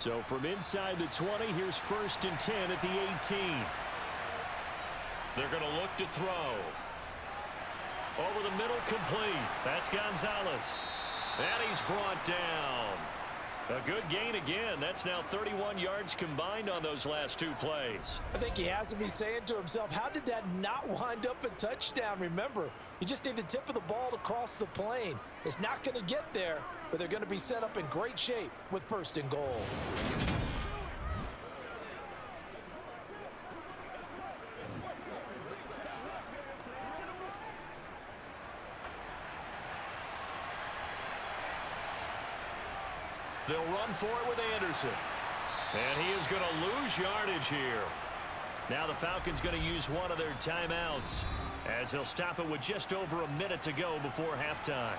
Speaker 4: So from inside the 20, here's 1st and 10 at the 18.
Speaker 2: They're going to look to throw. Over the middle, complete. That's Gonzalez. And he's brought down. A good gain again. That's now 31 yards combined on those last 2 plays.
Speaker 3: I think he has to be saying to himself, how did that not wind up a touchdown? Remember, you just need the tip of the ball to cross the plane. It's not going to get there, but they're going to be set up in great shape with 1st and goal.
Speaker 2: They'll run for it with Anderson. And he is going to lose yardage here. Now the Falcons going to use one of their timeouts as they'll stop it with just over a minute to go before halftime.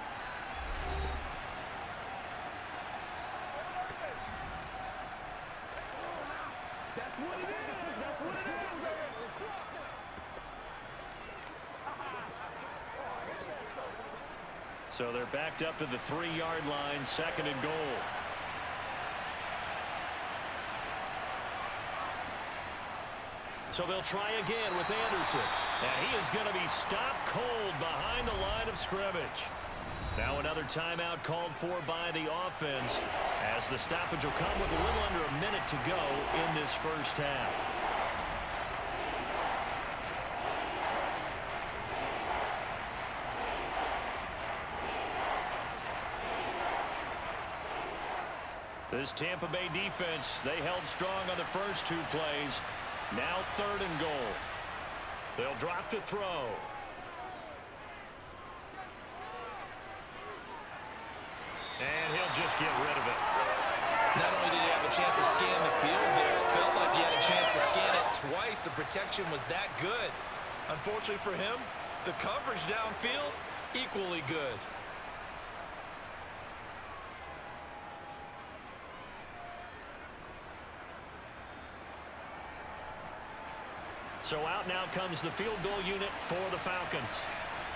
Speaker 5: That's what it is. That's what it is.
Speaker 2: So they're backed up to the 3-yard line, 2nd and goal. So they'll try again with Anderson. And he is going to be stopped cold behind the line of scrimmage. Now another timeout called for by the offense as the stoppage will come with a little under a minute to go in this first half. This Tampa Bay defense, they held strong on the first 2 plays. Now 3rd and goal. They'll drop to throw. And he'll just get rid of it.
Speaker 3: Not only did he have a chance to scan the field there, it felt like he had a chance to scan it twice. The protection was that good. Unfortunately for him, the coverage downfield, equally good.
Speaker 2: So out now comes the field goal unit for the Falcons.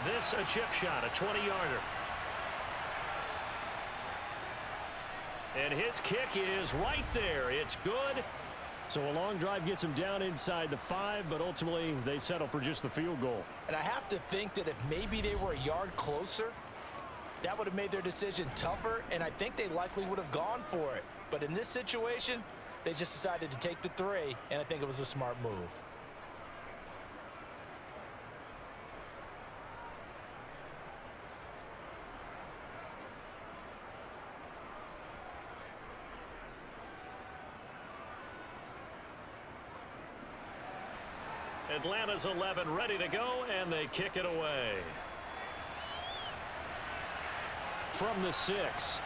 Speaker 2: This a chip shot, a 20-yarder. And his kick is right there. It's good.
Speaker 4: So a long drive gets them down inside the 5, but ultimately they settle for just the field goal.
Speaker 3: And I have to think that if maybe they were a yard closer, that would have made their decision tougher, and I think they likely would have gone for it. But in this situation, they just decided to take the 3, and I think it was a smart move.
Speaker 2: Atlanta's 11 ready to go, and they kick it away.
Speaker 4: From the 6.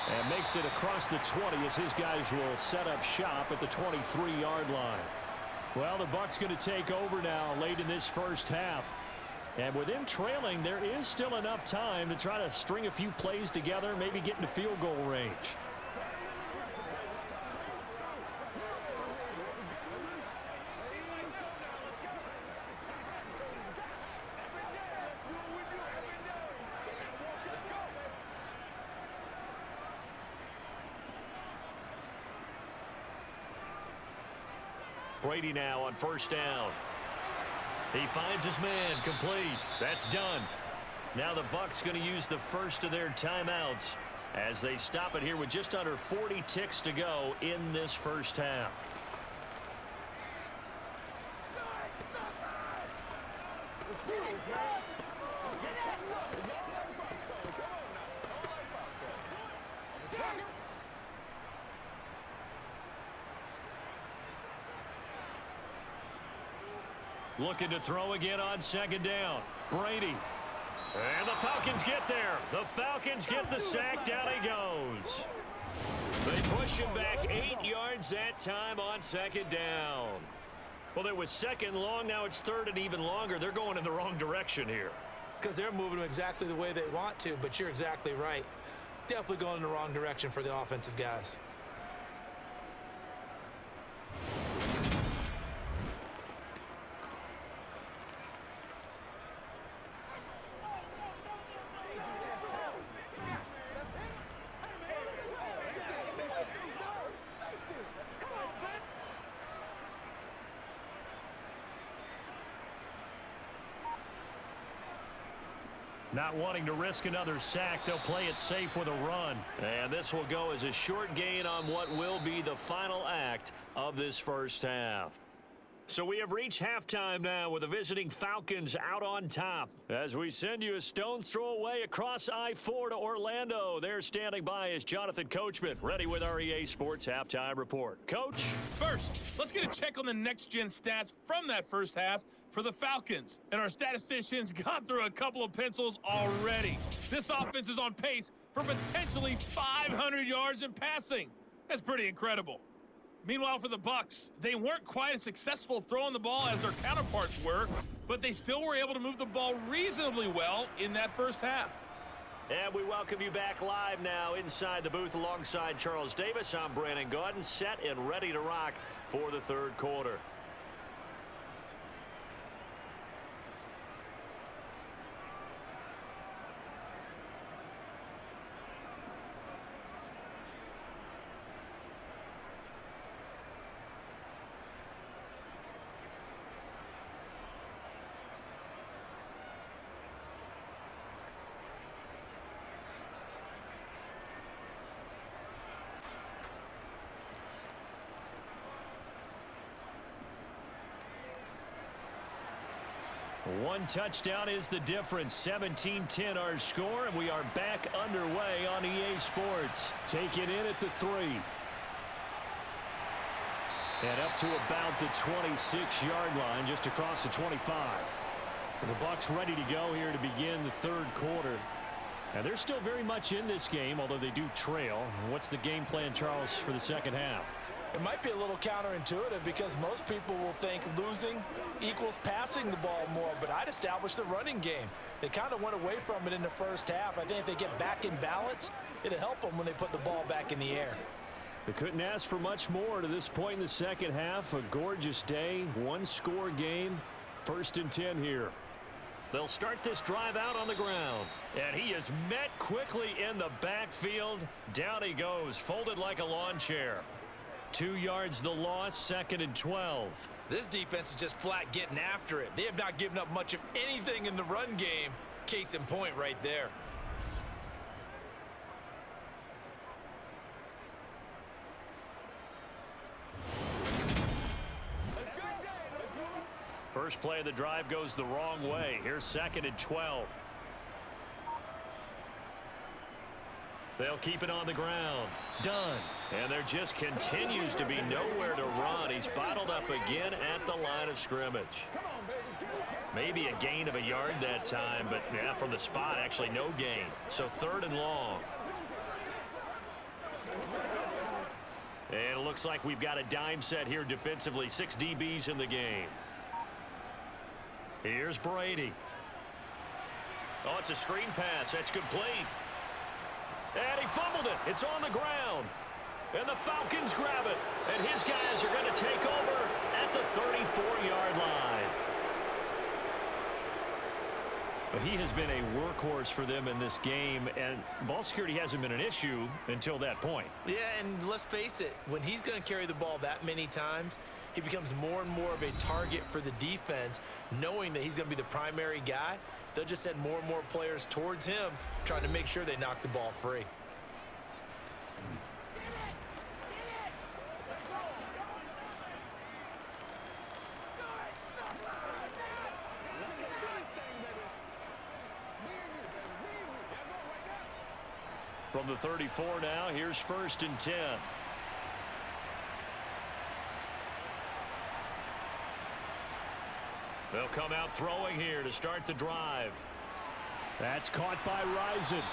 Speaker 4: And makes it across the 20 as his guys will set up shop at the 23-yard line. Well, the Bucs going to take over now late in this first half. And with them trailing, there is still enough time to try to string a few plays together, maybe get into field goal range.
Speaker 2: Brady now on 1st down. He finds his man, complete. That's done. Now the Bucs going to use the first of their timeouts as they stop it here with just under 40 ticks to go in this first half.
Speaker 5: Let's do this, man. Let's get it. Come on now. It's all like Bronco. Let's rock it.
Speaker 2: Looking to throw again on 2nd down. Brady. And the Falcons get there. The Falcons get the sack. Down he goes. They push him back 8 yards that time on second down. Well, it was second long. Now it's third and even longer. They're going in the wrong direction here.
Speaker 3: Because they're moving them exactly the way they want to, but you're exactly right. Definitely going in the wrong direction for the offensive guys.
Speaker 2: Not wanting to risk another sack, they'll play it safe with a run. And this will go as a short gain on what will be the final act of this first half. So we have reached halftime now with the visiting Falcons out on top. As we send you a stone's throw away across I-4 to Orlando. There standing by is Jonathan Coachman, ready with our EA Sports Halftime Report. Coach?
Speaker 6: First, let's get a check on the next-gen stats from that first half for the Falcons. And our statisticians got through a couple of pencils already. This offense is on pace for potentially 500 yards in passing. That's pretty incredible. Meanwhile, for the Bucs, they weren't quite as successful throwing the ball as their counterparts were, but they still were able to move the ball reasonably well in that first half.
Speaker 2: And we welcome you back live now inside the booth alongside Charles Davis. I'm Brandon Gaudin, set and ready to rock for the third quarter. One touchdown is the difference. 17-10 our score, and we are back underway on EA Sports.
Speaker 4: Take it in at the 3. And up to about the 26-yard line, just across the 25. The Bucs ready to go here to begin the third quarter. And they're still very much in this game, although they do trail. What's the game plan, Charles, for the second half?
Speaker 3: It might be a little counterintuitive because most people will think losing equals passing the ball more, but I'd establish the running game. They kind of went away from it in the first half. I think if they get back in balance, it'll help them when they put the ball back in the air.
Speaker 4: They couldn't ask for much more to this point in the second half. A gorgeous day, one-score game, 1st and 10 here.
Speaker 2: They'll start this drive out on the ground. And he is met quickly in the backfield. Down he goes, folded like a lawn chair. 2 yards the loss, 2nd and 12.
Speaker 3: This defense is just flat getting after it. They have not given up much of anything in the run game. Case in point right there.
Speaker 2: First play of the drive goes the wrong way. Here's 2nd and 12. They'll keep it on the ground. Done. And there just continues to be nowhere to run. He's bottled up again at the line of scrimmage. Maybe a gain of a yard that time, but yeah, from the spot, actually no gain. So 3rd and long. And it looks like we've got a dime set here defensively. 6 DBs in the game. Here's Brady. Oh, it's a screen pass. That's complete. And he fumbled it. It's on the ground. And the Falcons grab it. And his guys are going to take over at the 34-yard line. But he has been a workhorse for them in this game, and ball security hasn't been an issue until that point.
Speaker 3: Yeah, and let's face it, when he's going to carry the ball that many times, he becomes more and more of a target for the defense, knowing that he's going to be the primary guy. They'll just send more and more players towards him, trying to make sure they knock the ball free.
Speaker 2: From the 34 now, here's 1st and 10. They'll come out throwing here to start the drive.
Speaker 4: That's caught by Rison.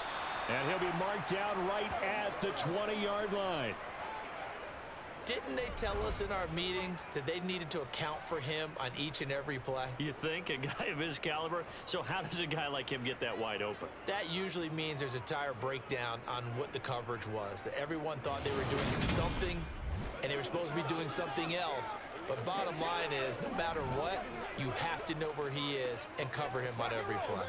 Speaker 4: And he'll be marked down right at the 20-yard line.
Speaker 3: Didn't they tell us in our meetings that they needed to account for him on each and every play?
Speaker 2: You think? A guy of his caliber? So how does a guy like him get that wide open?
Speaker 3: That usually means there's a tire breakdown on what the coverage was. That everyone thought they were doing something, and they were supposed to be doing something else. But bottom line is, no matter what, you have to know where he is and cover him on every play.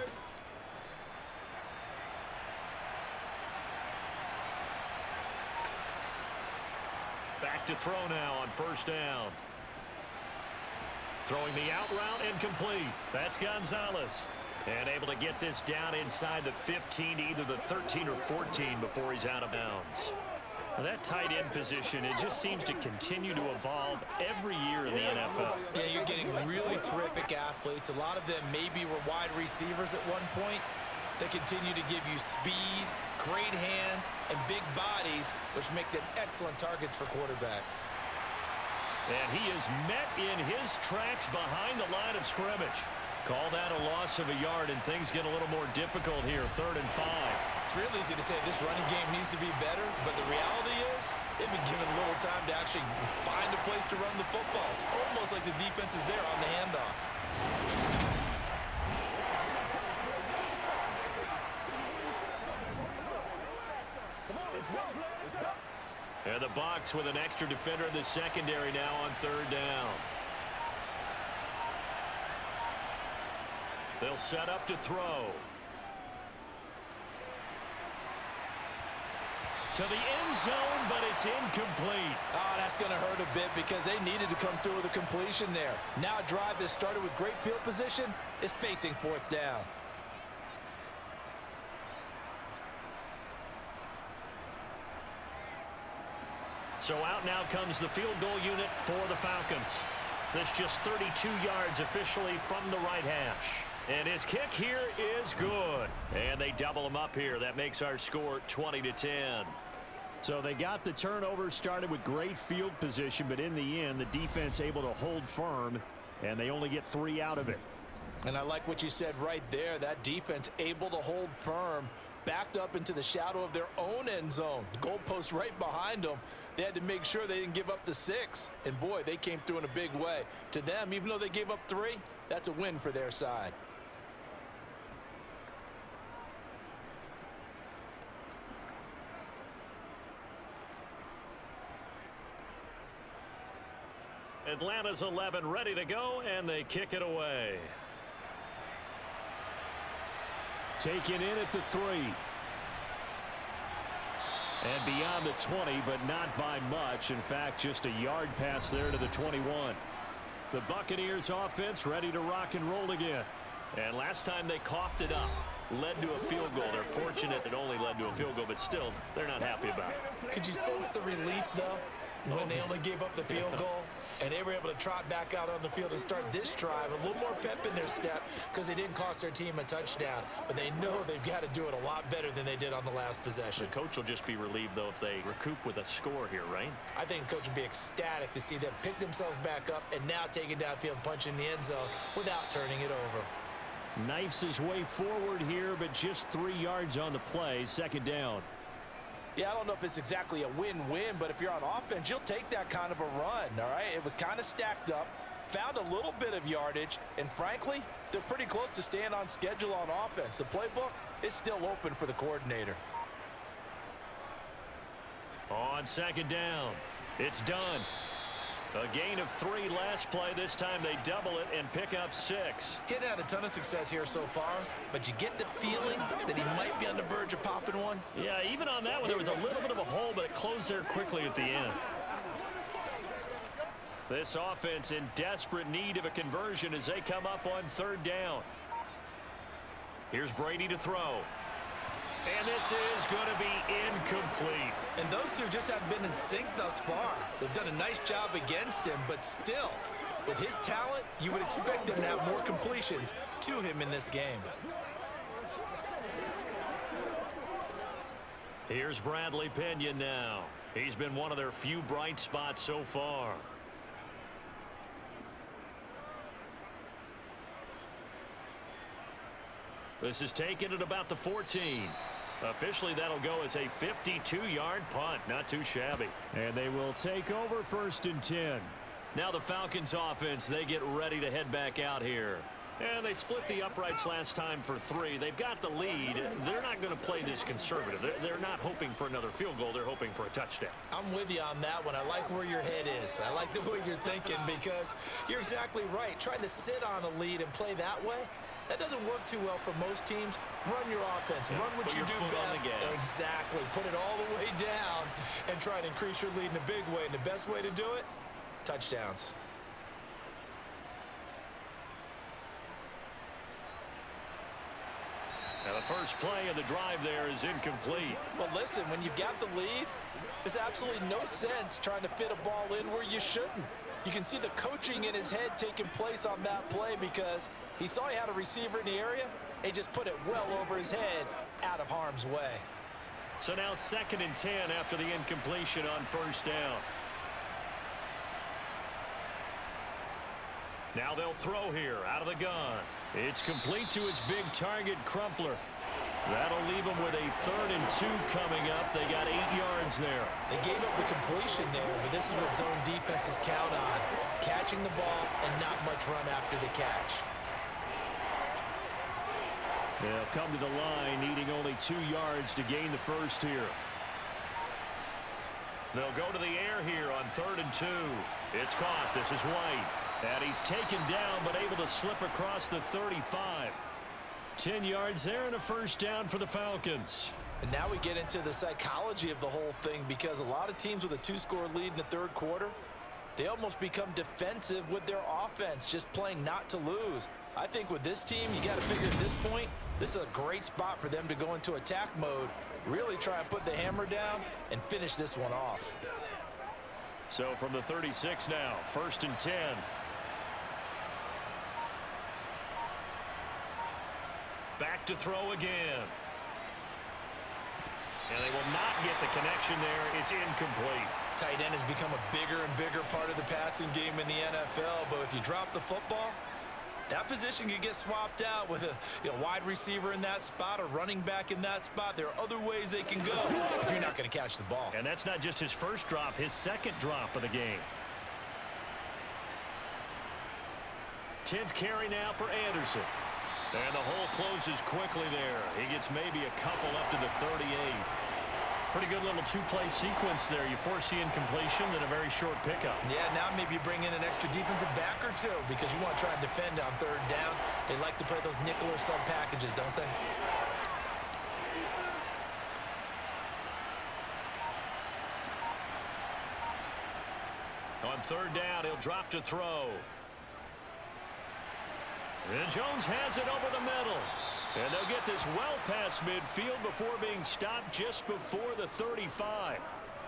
Speaker 2: Back to throw now on first down. Throwing the out route incomplete. That's Gonzalez. And able to get this down inside the 15 to either the 13 or 14 before he's out of bounds. Well, that tight end position, it just seems to continue to evolve every year in the NFL.
Speaker 3: Yeah, you're getting really terrific athletes. A lot of them maybe were wide receivers at one point. They continue to give you speed, great hands, and big bodies, which make them excellent targets for quarterbacks.
Speaker 2: And he is met in his tracks behind the line of scrimmage. Called out a loss of a yard, and things get a little more difficult here, 3rd and 5.
Speaker 3: It's real easy to say this running game needs to be better, but the reality is they've been given little time to actually find a place to run the football. It's almost like the defense is there on the handoff.
Speaker 2: And the Bucs with an extra defender in the secondary now on 3rd down. They'll set up to throw. To the end zone, but it's incomplete.
Speaker 3: Oh, that's going to hurt a bit because they needed to come through with a completion there. Now a drive that started with great field position is facing 4th down.
Speaker 2: So out now comes the field goal unit for the Falcons. That's just 32 yards officially from the right hash. And his kick here is good. And they double him up here. That makes our score 20-10.
Speaker 4: So they got the turnover started with great field position, but in the end, the defense able to hold firm, and they only get 3 out of it.
Speaker 3: And I like what you said right there. That defense able to hold firm, backed up into the shadow of their own end zone. The goalpost right behind them. They had to make sure they didn't give up the 6. And, boy, they came through in a big way. To them, even though they gave up 3, that's a win for their side.
Speaker 2: Atlanta's 11 ready to go, and they kick it away.
Speaker 4: Taken in at the 3. And beyond the 20, but not by much. In fact, just a yard pass there to the 21. The Buccaneers offense ready to rock and roll again.
Speaker 2: And last time they coughed it up, led to a field goal. They're fortunate it only led to a field goal, but still, they're not happy about it.
Speaker 3: Could you sense the relief, though, when they only gave up the field goal? And they were able to trot back out on the field and start this drive. A little more pep in their step because they didn't cost their team a touchdown. But they know they've got to do it a lot better than they did on the last possession.
Speaker 2: The coach will just be relieved, though, if they recoup with a score here, right?
Speaker 3: I think the coach will be ecstatic to see them pick themselves back up and now take it downfield and punch in the end zone without turning it over.
Speaker 4: Knifes his way forward here, but just 3 yards on the play. 2nd down.
Speaker 3: Yeah, I don't know if it's exactly a win-win, but if you're on offense, you'll take that kind of a run, all right? It was kind of stacked up, found a little bit of yardage, and frankly, they're pretty close to staying on schedule on offense. The playbook is still open for the coordinator.
Speaker 2: On 2nd down, it's done. A gain of 3 last play. This time they double it and pick up 6.
Speaker 3: Getting had a ton of success here so far, but you get the feeling that he might be on the verge of popping one.
Speaker 2: Yeah, even on that one, there was a little bit of a hole, but it closed there quickly at the end. This offense in desperate need of a conversion as they come up on 3rd down. Here's Brady to throw. And this is going to be incomplete.
Speaker 3: And those two just haven't been in sync thus far. They've done a nice job against him, but still, with his talent, you would expect him to have more completions to him in this game.
Speaker 2: Here's Bradley Pinion now. He's been one of their few bright spots so far. This is taken at about the 14. Officially, that'll go as a 52-yard punt. Not too shabby.
Speaker 4: And they will take over 1st and 10.
Speaker 2: Now the Falcons offense, they get ready to head back out here. And they split the uprights last time for 3. They've got the lead. They're not going to play this conservative. They're not hoping for another field goal. They're hoping for a touchdown.
Speaker 3: I'm with you on that one. I like where your head is. I like the way you're thinking because you're exactly right. Trying to sit on a lead and play that way, that doesn't work too well for most teams. Run your offense. Run what you do best. Exactly. Put it all the way down and try and increase your lead in a big way. And the best way to do it, touchdowns.
Speaker 2: Now the first play of the drive there is incomplete.
Speaker 3: Well, listen, when you've got the lead, there's absolutely no sense trying to fit a ball in where you shouldn't. You can see the coaching in his head taking place on that play because he saw he had a receiver in the area and he just put it well over his head out of harm's way.
Speaker 2: So now 2nd and 10 after the incompletion on 1st down. Now they'll throw here out of the gun. It's complete to his big target, Crumpler. That'll leave them with a 3rd and 2 coming up. They got 8 yards there.
Speaker 3: They gave up the completion there, but this is what zone defenses count on. Catching the ball and not much run after the catch.
Speaker 4: They'll come to the line, needing only 2 yards to gain the first here.
Speaker 2: They'll go to the air here on 3rd and 2. It's caught. This is White. And he's taken down, but able to slip across the 35. 10 yards there and a 1st down for the Falcons.
Speaker 3: And now we get into the psychology of the whole thing because a lot of teams with a 2-score lead in the 3rd quarter, they almost become defensive with their offense, just playing not to lose. I think with this team, you got to figure at this point, this is a great spot for them to go into attack mode, really try and put the hammer down and finish this one off.
Speaker 2: So from the 36 now, 1st and 10. Back to throw again. And they will not get the connection there. It's incomplete.
Speaker 3: Tight end has become a bigger and bigger part of the passing game in the NFL, but if you drop the football, that position could get swapped out with a wide receiver in that spot, a running back in that spot. There are other ways they can go if you're not going to catch the ball.
Speaker 2: And that's not just his first drop, his 2nd drop of the game. 10th carry now for Anderson. And the hole closes quickly there. He gets maybe a couple up to the 38. Pretty good little 2-play sequence there. You force the incompletion, then a very short pickup.
Speaker 3: Yeah, now maybe you bring in an extra defensive back or 2 because you want to try and defend on 3rd down. They like to play those nickel or sub packages, don't they?
Speaker 2: On 3rd down, he'll drop to throw. And Jones has it over the middle. And they'll get this well past midfield before being stopped just before the 35.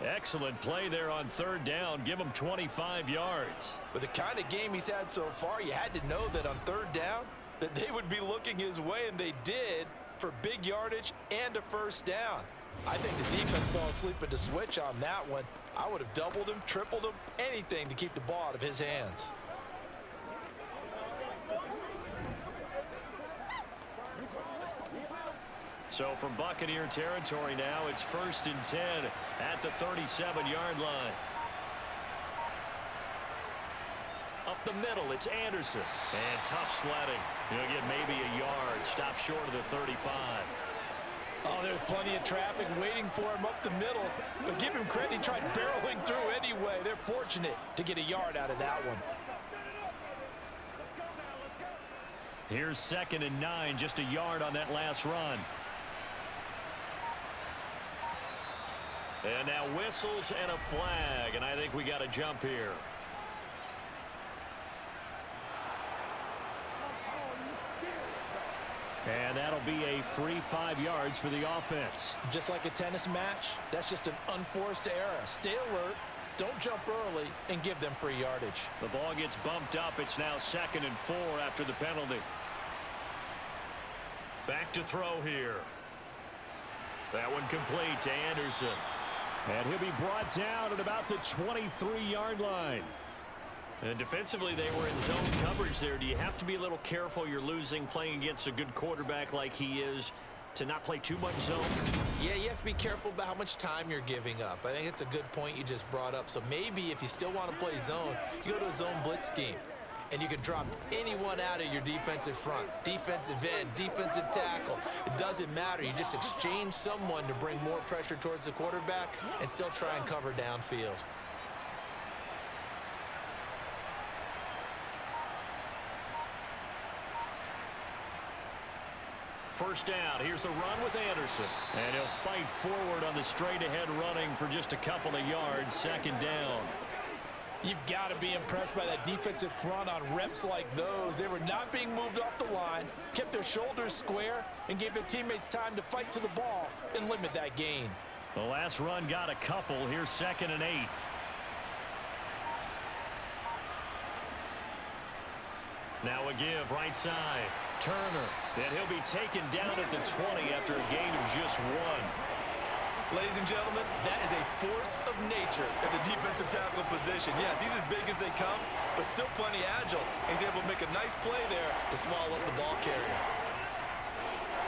Speaker 2: Excellent play there on 3rd down. Give him 25 yards.
Speaker 3: With the kind of game he's had so far, you had to know that on 3rd down that they would be looking his way, and they did for big yardage and a 1st down. I think the defense fell asleep at the switch on that one. I would have doubled him, tripled him, anything to keep the ball out of his hands.
Speaker 2: So from Buccaneer territory now, it's 1st and 10 at the 37-yard line. Up the middle, it's Anderson. And tough sledding. He'll get maybe a yard. Stop short of the 35.
Speaker 3: Oh, there's plenty of traffic waiting for him up the middle. But give him credit, he tried barreling through anyway. They're fortunate to get a yard out of that one.
Speaker 2: Here's 2nd and 9, just a yard on that last run. And now whistles and a flag, and I think we got a jump here.
Speaker 4: And that'll be a free 5 yards for the offense.
Speaker 3: Just like a tennis match, that's just an unforced error. Stay alert, don't jump early, and give them free yardage.
Speaker 2: The ball gets bumped up. It's now 2nd and 4 after the penalty. Back to throw here. That one complete to Anderson.
Speaker 4: And he'll be brought down at about the 23-yard line.
Speaker 2: And defensively, they were in zone coverage there. Do you have to be a little careful you're losing playing against a good quarterback like he is to not play too much zone?
Speaker 3: Yeah, you have to be careful about how much time you're giving up. I think it's a good point you just brought up. So maybe if you still want to play zone, you go to a zone blitz scheme. And you can drop anyone out of your defensive front. Defensive end, defensive tackle. It doesn't matter. You just exchange someone to bring more pressure towards the quarterback and still try and cover downfield.
Speaker 2: First down. Here's the run with Anderson. And he'll fight forward on the straight-ahead running for just a couple of yards. Second down.
Speaker 3: You've got to be impressed by that defensive front on reps like those. They were not being moved off the line, kept their shoulders square, and gave their teammates time to fight to the ball and limit that gain.
Speaker 2: The last run got a couple. Here's 2nd and 8. Now a give right side. Turner. And he'll be taken down at the 20 after a gain of just 1.
Speaker 3: Ladies and gentlemen, that is a force of nature at the defensive tackle position. Yes, he's as big as they come, but still plenty agile. He's able to make a nice play there to swallow up the ball carrier.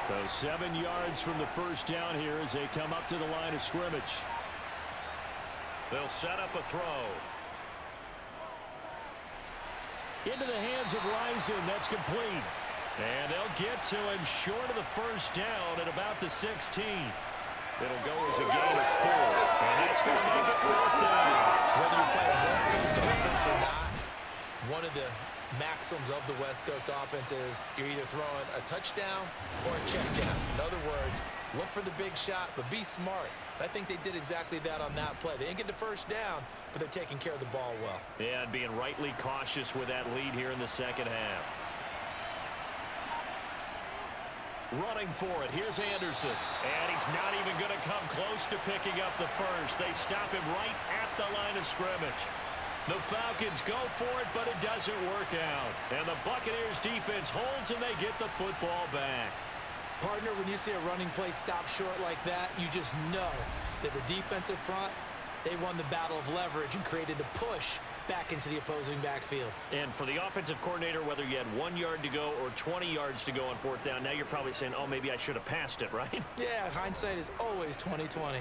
Speaker 4: So 7 yards from the first down here as they come up to the line of scrimmage.
Speaker 2: They'll set up a throw.
Speaker 4: Into the hands of Rison. That's complete.
Speaker 2: And they'll get to him short of the first down at about the 16. It'll go as a gain of 4. And that's going to make it 4th down.
Speaker 3: Whether you play a West Coast offense or not, one of the maxims of the West Coast offense is you're either throwing a touchdown or a check down. In other words, look for the big shot, but be smart. I think they did exactly that on that play. They didn't get the first down, but they're taking care of the ball well.
Speaker 2: Yeah, and being rightly cautious with that lead here in the second half. Running for it. Here's Anderson. And he's not even going to come close to picking up the first. They stop him right at the line of scrimmage. The Falcons go for it, but it doesn't work out. And the Buccaneers defense holds and they get the football back.
Speaker 3: Partner, when you see a running play stop short like that, you just know that the defensive front, they won the battle of leverage and created the push back into the opposing backfield.
Speaker 2: And for the offensive coordinator, whether you had 1 yard to go or 20 yards to go on 4th down, now you're probably saying, oh, maybe I should have passed it, right?
Speaker 3: Yeah, hindsight is always 20/20.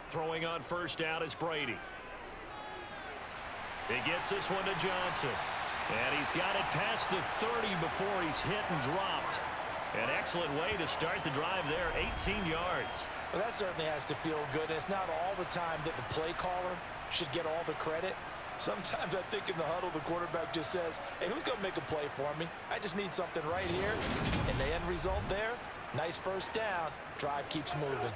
Speaker 2: Throwing on first down is Brady. He gets this one to Johnson. And he's got it past the 30 before he's hit and dropped. An excellent way to start the drive there, 18 yards.
Speaker 3: Well, that certainly has to feel good. And it's not all the time that the play caller should get all the credit. Sometimes I think in the huddle, the quarterback just says, hey, who's going to make a play for me? I just need something right here. And the end result there, nice first down. Drive keeps moving.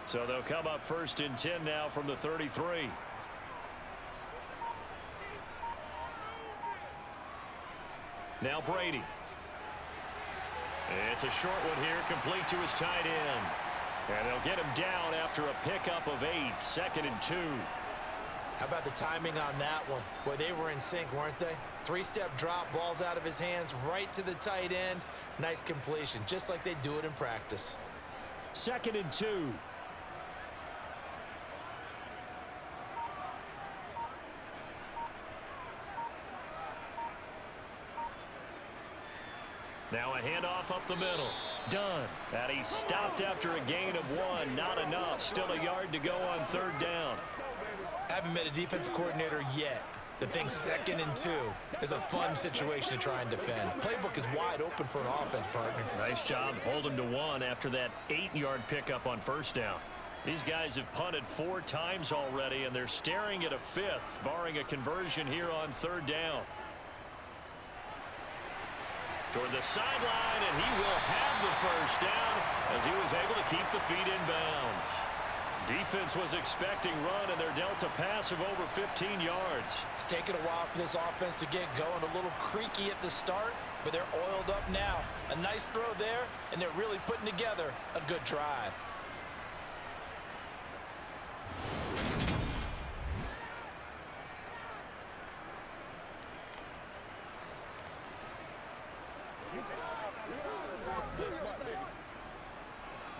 Speaker 2: So they'll come up 1st and 10 now from the 33. Now Brady. It's a short one here, complete to his tight end. And they'll get him down after a pickup of 8, 2nd and 2.
Speaker 3: How about the timing on that one? Boy, they were in sync, weren't they? 3-step drop, balls out of his hands, right to the tight end. Nice completion, just like they do it in practice.
Speaker 4: 2nd and 2.
Speaker 2: Now a handoff up the middle. Done. And he stopped after a gain of 1. Not enough. Still a yard to go on 3rd down.
Speaker 3: Haven't met a defensive coordinator yet that thinks 2nd and 2 is a fun situation to try and defend. Playbook is wide open for an offense, partner.
Speaker 2: Nice job holding to 1 after that 8-yard pickup on 1st down. These guys have punted 4 times already, and they're staring at a 5th, barring a conversion here on 3rd down. Toward the sideline, and he will have the first down as he was able to keep the feet in bounds. Defense was expecting run, and they're dealt a pass of over 15 yards.
Speaker 3: It's taken a while for this offense to get going. A little creaky at the start, but they're oiled up now. A nice throw there, and they're really putting together a good drive.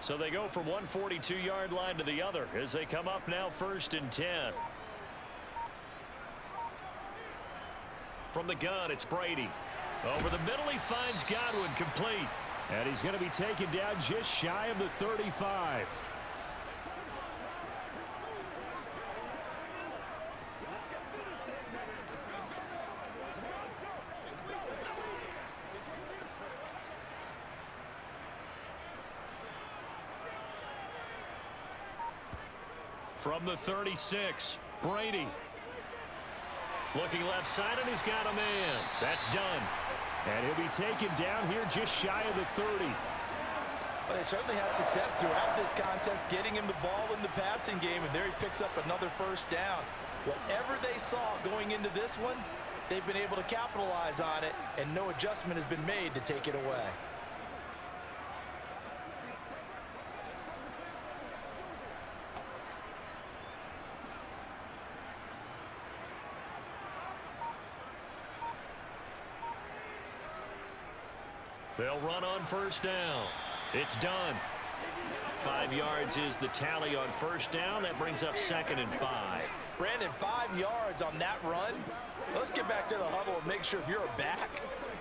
Speaker 2: So they go from one 42-yard line to the other as they come up now 1st and 10. From the gun, it's Brady. Over the middle, he finds Godwin, complete.
Speaker 4: And he's going to be taken down just shy of the 35.
Speaker 2: From the 36, Brady. Looking left side, and he's got a man. That's done.
Speaker 4: And he'll be taken down here just shy of the 30.
Speaker 3: Well, they certainly had success throughout this contest, getting him the ball in the passing game, and there he picks up another 1st down. Whatever they saw going into this one, they've been able to capitalize on it, and no adjustment has been made to take it away.
Speaker 2: They'll run on 1st down. It's done. 5 yards is the tally on 1st down. That brings up 2nd and 5.
Speaker 3: Brandon, 5 yards on that run. Let's get back to the huddle and make sure if you're a back,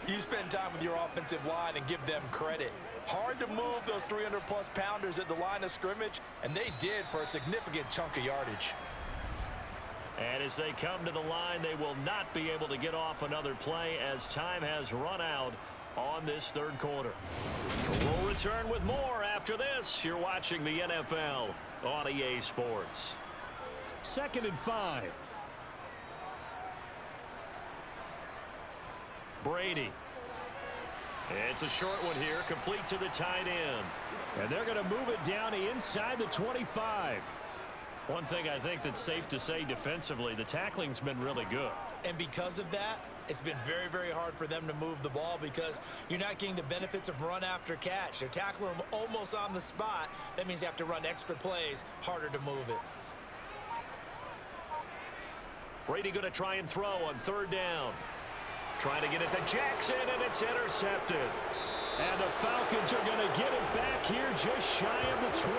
Speaker 3: you spend time with your offensive line and give them credit. Hard to move those 300-plus pounders at the line of scrimmage, and they did for a significant chunk of yardage.
Speaker 2: And as they come to the line, they will not be able to get off another play as time has run out on this 3rd quarter. We'll return with more after this. You're watching the NFL on EA Sports.
Speaker 4: 2nd and 5.
Speaker 2: Brady. It's a short one here, complete to the tight end.
Speaker 4: And they're going to move it down inside the 25.
Speaker 2: One thing I think that's safe to say defensively, the tackling's been really good.
Speaker 3: And because of that, it's been very, very hard for them to move the ball because you're not getting the benefits of run after catch. They're tackling them almost on the spot. That means you have to run extra plays, harder to move it.
Speaker 2: Brady going to try and throw on 3rd down. Trying to get it to Jackson, and it's intercepted.
Speaker 4: And the Falcons are going to get it back here just shy of the 20.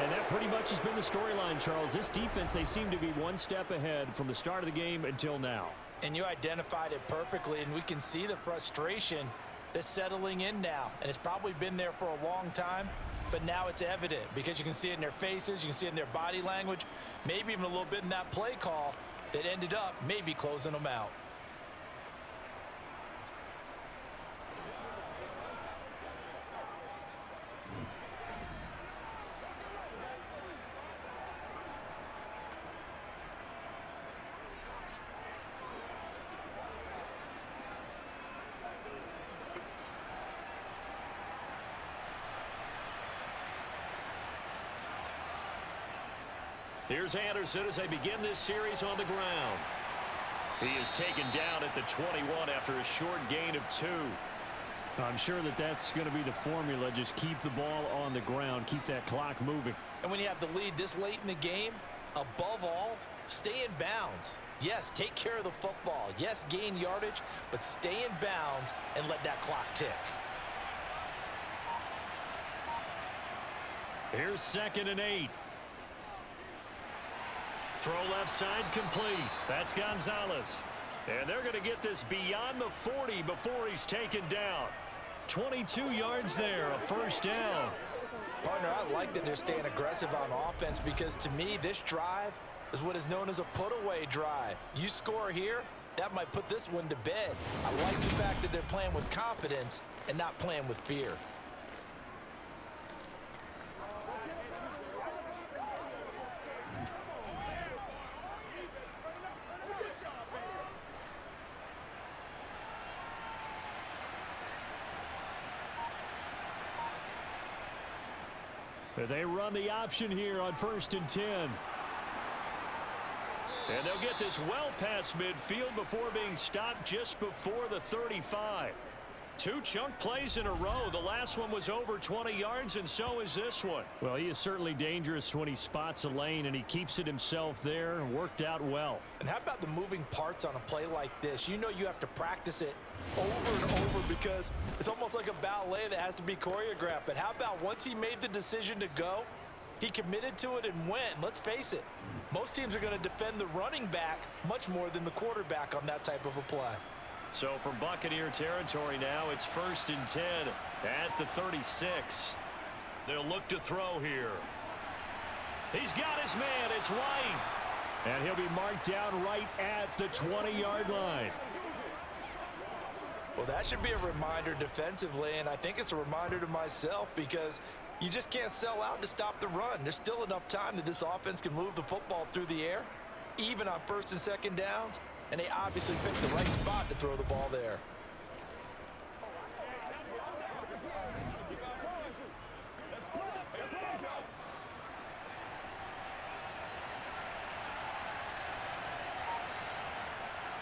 Speaker 4: And that pretty much has been the storyline, Charles. This defense, they seem to be one step ahead from the start of the game until now.
Speaker 3: And you identified it perfectly, and we can see the frustration that's settling in now. And it's probably been there for a long time, but now it's evident because you can see it in their faces, you can see it in their body language, maybe even a little bit in that play call that ended up maybe closing them out.
Speaker 2: Here's Anderson as they begin this series on the ground. He is taken down at the 21 after a short gain of 2.
Speaker 4: I'm sure that that's going to be the formula. Just keep the ball on the ground. Keep that clock moving.
Speaker 3: And when you have the lead this late in the game, above all, stay in bounds. Yes, take care of the football. Yes, gain yardage, but stay in bounds and let that clock tick.
Speaker 2: Here's 2nd and 8. Throw left side complete. That's Gonzalez. And they're going to get this beyond the 40 before he's taken down. 22 yards there, a 1st down.
Speaker 3: Partner, I like that they're staying aggressive on offense because to me, this drive is what is known as a put-away drive. You score here, that might put this one to bed. I like the fact that they're playing with confidence and not playing with fear.
Speaker 4: They run the option here on 1st and 10.
Speaker 2: And they'll get this well past midfield before being stopped just before the 35. 2 chunk plays in a row. The last one was over 20 yards, and so is this one.
Speaker 4: Well, he is certainly dangerous when he spots a lane, and he keeps it himself there and worked out well.
Speaker 3: And how about the moving parts on a play like this? You know you have to practice it over and over because it's almost like a ballet that has to be choreographed. But how about once he made the decision to go, he committed to it and went. Let's face it, most teams are going to defend the running back much more than the quarterback on that type of a play.
Speaker 2: So from Buccaneer territory now, it's 1st and 10 at the 36. They'll look to throw here. He's got his man. It's White.
Speaker 4: And he'll be marked down right at the 20-yard line.
Speaker 3: Well, that should be a reminder defensively, and I think it's a reminder to myself because you just can't sell out to stop the run. There's still enough time that this offense can move the football through the air, even on 1st and 2nd downs. And they obviously picked the right spot to throw the ball there.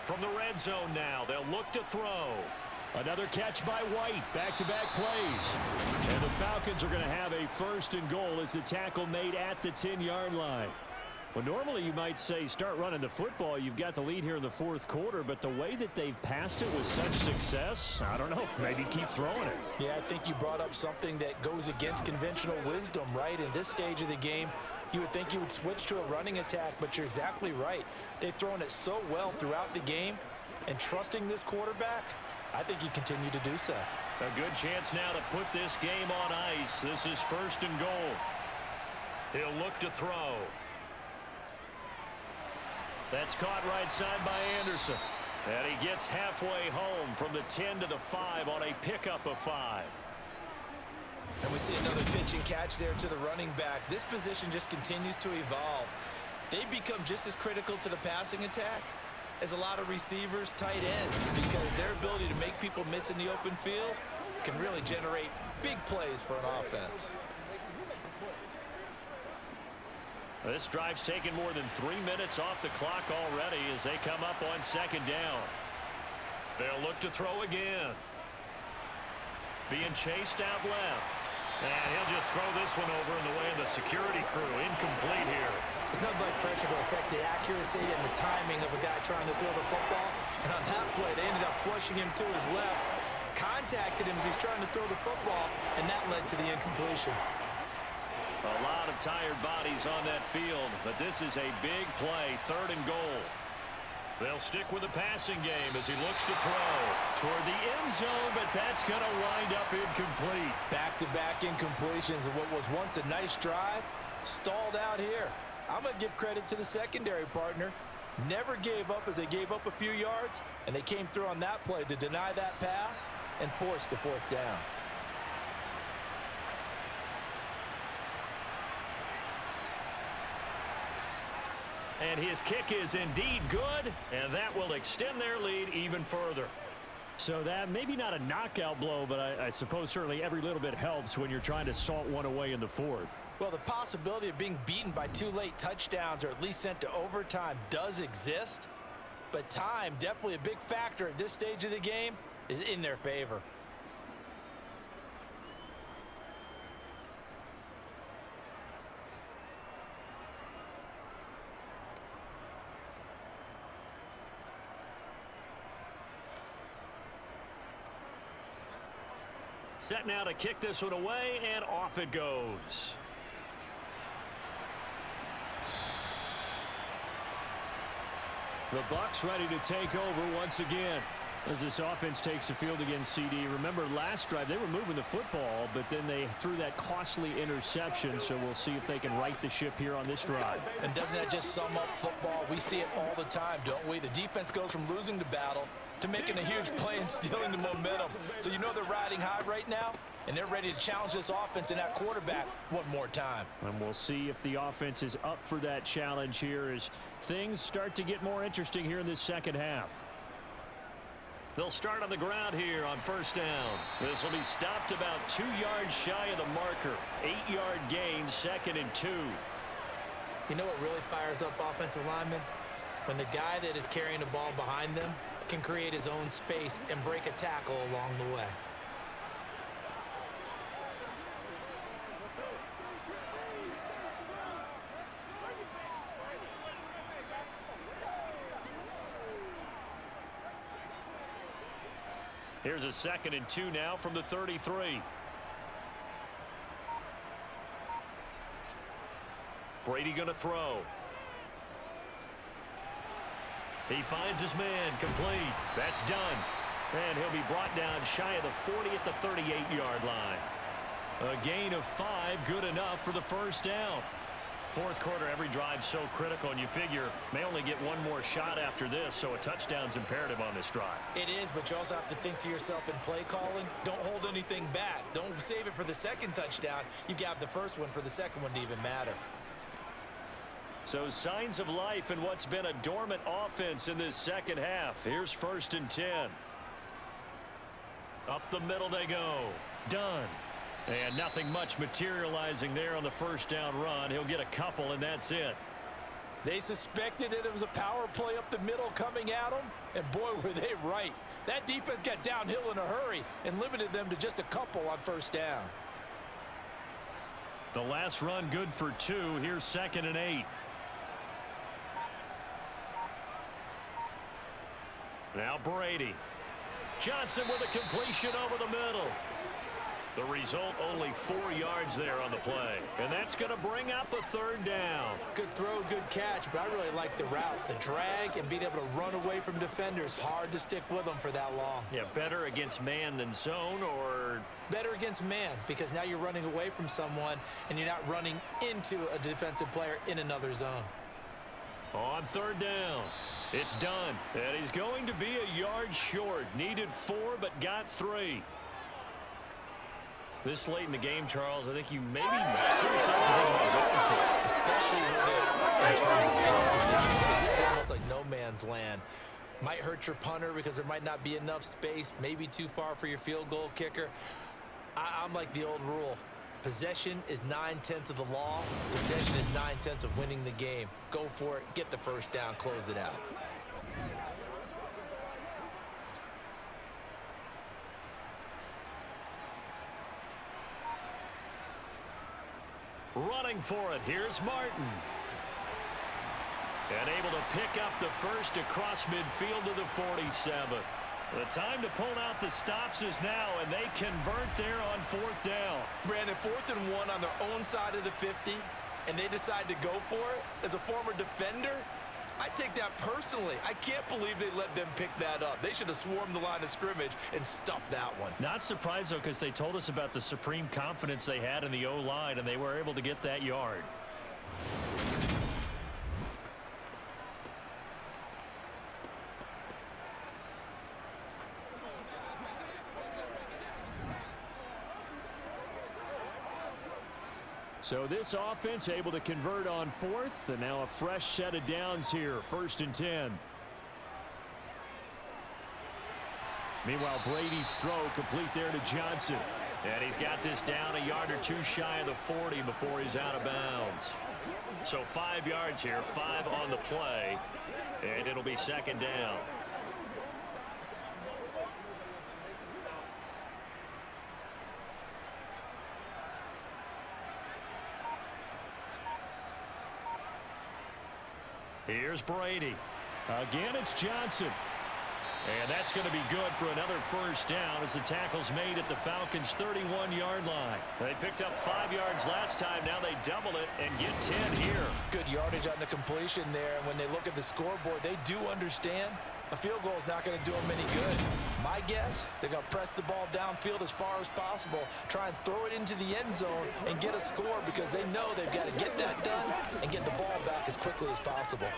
Speaker 2: From the red zone now, they'll look to throw.
Speaker 4: Another catch by White. Back-to-back plays. And the Falcons are going to have a 1st and goal as the tackle made at the 10-yard line. Well, normally you might say start running the football. You've got the lead here in the 4th quarter, but the way that they've passed it with such success, I don't know, maybe keep throwing it.
Speaker 3: Yeah, I think you brought up something that goes against conventional wisdom, right? In this stage of the game, you would think you would switch to a running attack, but you're exactly right. They've thrown it so well throughout the game, and trusting this quarterback, I think you continue to do so.
Speaker 2: A good chance now to put this game on ice. This is 1st and goal. He'll look to throw. That's caught right side by Anderson. And he gets halfway home from the 10 to the 5 on a pickup of 5.
Speaker 3: And we see another pitch and catch there to the running back. This position just continues to evolve. They become just as critical to the passing attack as a lot of receivers, tight ends, because their ability to make people miss in the open field can really generate big plays for an offense.
Speaker 2: This drive's taken more than 3 minutes off the clock already as they come up on 2nd down. They'll look to throw again. Being chased out left. And he'll just throw this one over in the way of the security crew. Incomplete here.
Speaker 3: It's nothing like pressure to affect the accuracy and the timing of a guy trying to throw the football. And on that play, they ended up flushing him to his left, contacted him as he's trying to throw the football, and that led to the incompletion.
Speaker 2: A lot of tired bodies on that field, but this is a big play, 3rd and goal. They'll stick with the passing game as he looks to throw toward the end zone, but that's going to wind up incomplete.
Speaker 3: Back-to-back incompletions of what was once a nice drive, stalled out here. I'm going to give credit to the secondary partner. Never gave up as they gave up a few yards, and they came through on that play to deny that pass and force the 4th down.
Speaker 2: And his kick is indeed good, and that will extend their lead even further.
Speaker 4: So that maybe not a knockout blow, but I suppose certainly every little bit helps when you're trying to salt one away in the 4th.
Speaker 3: Well, the possibility of being beaten by 2 late touchdowns or at least sent to overtime does exist, but time, definitely a big factor at this stage of the game, is in their favor.
Speaker 2: Set now to kick this one away, and off it goes.
Speaker 4: The Bucs ready to take over once again as this offense takes the field against CD. Remember last drive they were moving the football, but then they threw that costly interception, so we'll see if they can right the ship here on this drive.
Speaker 3: And doesn't that just sum up football? We see it all the time, don't we? The defense goes from losing the battle to making a huge play and stealing the momentum. So you know they're riding high right now, and they're ready to challenge this offense and that quarterback one more time.
Speaker 4: And we'll see if the offense is up for that challenge here as things start to get more interesting here in this 2nd half.
Speaker 2: They'll start on the ground here on 1st down. This will be stopped about 2 yards shy of the marker. 8-yard gain, 2nd and 2.
Speaker 3: You know what really fires up offensive linemen? When the guy that is carrying the ball behind them can create his own space and break a tackle along the way.
Speaker 2: Here's a 2nd and 2 now from the 33. Brady going to throw. He finds his man, complete. That's done. And he'll be brought down shy of the 40 at the 38-yard line. A gain of 5, good enough for the first down. Fourth quarter, every drive so critical, and you figure may only get one more shot after this, so a touchdown's imperative on this drive.
Speaker 3: It is, but you also have to think to yourself in play calling, don't hold anything back. Don't save it for the second touchdown. You got the first one for the second one to even matter.
Speaker 2: So signs of life in what's been a dormant offense in this second half. Here's 1st and 10. Up the middle they go. Done. And nothing much materializing there on the first down run. He'll get a couple, and that's it.
Speaker 3: They suspected it was a power play up the middle coming at them, and boy, were they right. That defense got downhill in a hurry and limited them to just a couple on first down.
Speaker 2: The last run good for 2. Here's 2nd and 8. Now Brady. Johnson with a completion over the middle. The result, only 4 yards there on the play. And that's going to bring up a 3rd down.
Speaker 3: Good throw, good catch, but I really like the route. The drag and being able to run away from defenders. Hard to stick with them for that long.
Speaker 2: Yeah, better against man than zone, or?
Speaker 3: Better against man, because now you're running away from someone and you're not running into a defensive player in another zone.
Speaker 2: On 3rd down. It's done. And he's going to be a yard short. Needed 4, but got 3. This late in the game, Charles, I think you maybe seriously have to go for it.
Speaker 3: Especially when they're in terms of field position, because this is almost like no man's land. Might hurt your punter because there might not be enough space, maybe too far for your field goal kicker. I'm like the old rule. Possession is 9/10 of the law. Possession is 9/10 of winning the game. Go for it, get the first down, close it out.
Speaker 2: Running for it, here's Martin. And able to pick up the first across midfield to the 47. The time to pull out the stops is now, and they convert there on 4th down.
Speaker 3: Brandon, 4th and 1 on their own side of the 50, and they decide to go for it. As a former defender, I take that personally. I can't believe they let them pick that up. They should have swarmed the line of scrimmage and stuffed that one.
Speaker 2: Not surprised, though, because they told us about the supreme confidence they had in the O-line, and they were able to get that yard. So this offense able to convert on 4th, and now a fresh set of downs here, 1st and 10. Meanwhile, Brady's throw complete there to Johnson. And he's got this down a yard or 2 shy of the 40 before he's out of bounds. So 5 yards here, 5 on the play, and it'll be 2nd down. Here's Brady. Again, it's Johnson. And that's going to be good for another first down as the tackle's made at the Falcons' 31-yard line. They picked up 5 yards last time. Now they double it and get 10 here.
Speaker 3: Good yardage on the completion there. And when they look at the scoreboard, they do understand a field goal is not going to do them any good. My guess, they're going to press the ball downfield as far as possible, try and throw it into the end zone and get a score because they know they've got to get that done and get the ball back as quickly as possible.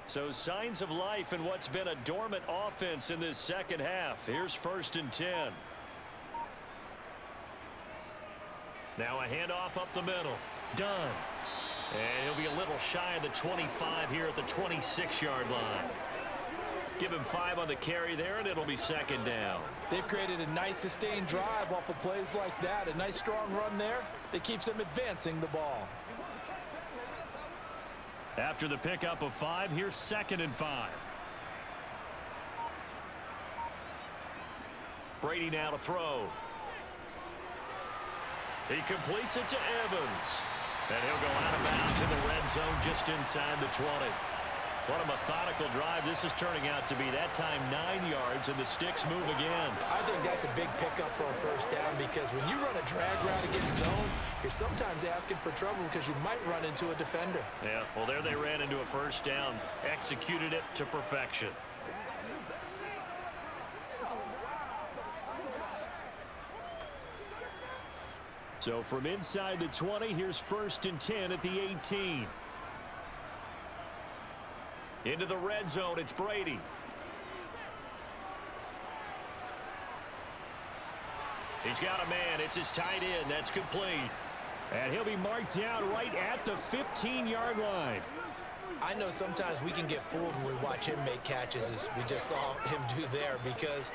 Speaker 2: So signs of life in what's been a dormant offense in this second half. Here's 1st and 10. Now a handoff up the middle. Done. And he'll be a little shy of the 25 here at the 26-yard line. Give him 5 on the carry there, and it'll be second down.
Speaker 3: They've created a nice sustained drive off of plays like that. A nice strong run there that keeps them advancing the ball.
Speaker 2: After the pickup of 5, here's 2nd and 5. Brady now to throw. He completes it to Evans. And he'll go out of bounds in the red zone just inside the 20. What a methodical drive this is turning out to be. That time 9 yards, and the sticks move again.
Speaker 3: I think that's a big pickup for a first down because when you run a drag route against zone, you're sometimes asking for trouble because you might run into a defender.
Speaker 2: Yeah, well, there they ran into a first down. Executed it to perfection.
Speaker 4: So from inside the 20, here's 1st and 10 at the 18.
Speaker 2: Into the red zone, it's Brady. He's got a man. It's his tight end. That's complete.
Speaker 4: And he'll be marked down right at the 15-yard line.
Speaker 3: I know sometimes we can get fooled when we watch him make catches, as we just saw him do there, because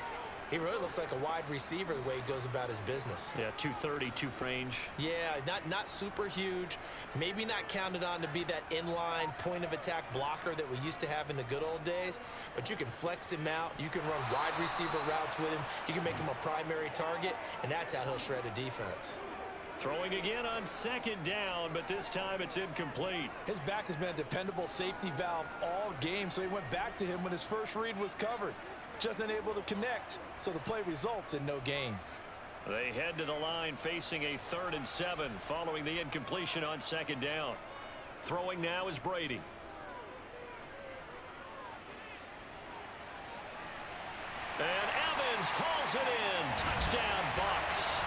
Speaker 3: he really looks like a wide receiver the way he goes about his business.
Speaker 2: Yeah, 230, 2 range.
Speaker 3: Yeah, not super huge. Maybe not counted on to be that inline point-of-attack blocker that we used to have in the good old days. But you can flex him out. You can run wide receiver routes with him. You can make him a primary target, and that's how he'll shred a defense.
Speaker 2: Throwing again on 2nd down, but this time it's incomplete.
Speaker 3: His back has been a dependable safety valve all game, so he went back to him when his first read was covered. Just unable to connect, so the play results in no gain.
Speaker 2: They head to the line facing a 3rd and 7 following the incompletion on 2nd down. Throwing now is Brady. And Evans hauls it in. Touchdown, Bucs.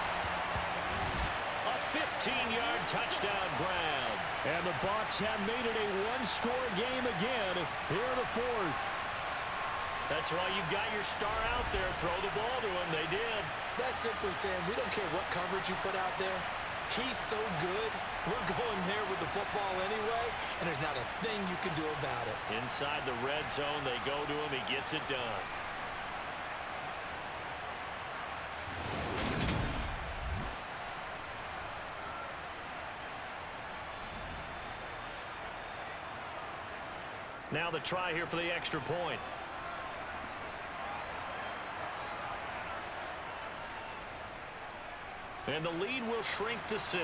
Speaker 2: A 15-yard touchdown grab.
Speaker 4: And the Bucs have made it a one-score game again here in the 4th.
Speaker 2: That's why you've got your star out there. Throw the ball to him. They did.
Speaker 3: That's simply saying we don't care what coverage you put out there. He's so good. We're going there with the football anyway, and there's not a thing you can do about it.
Speaker 2: Inside the red zone, they go to him. He gets it done. Now the try here for the extra point. And the lead will shrink to 6.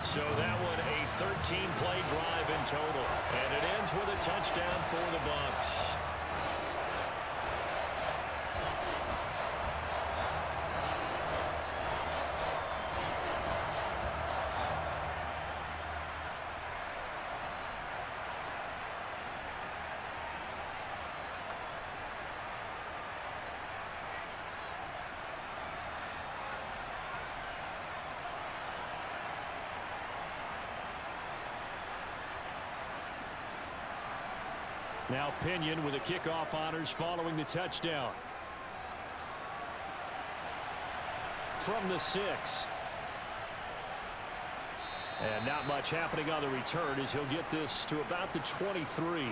Speaker 2: So that one a 13-play drive in total. And it ends with a touchdown for the Bucs.
Speaker 4: Now Pinion with the kickoff honors following the touchdown. From the 6. And not much happening on the return as he'll get this to about the 23.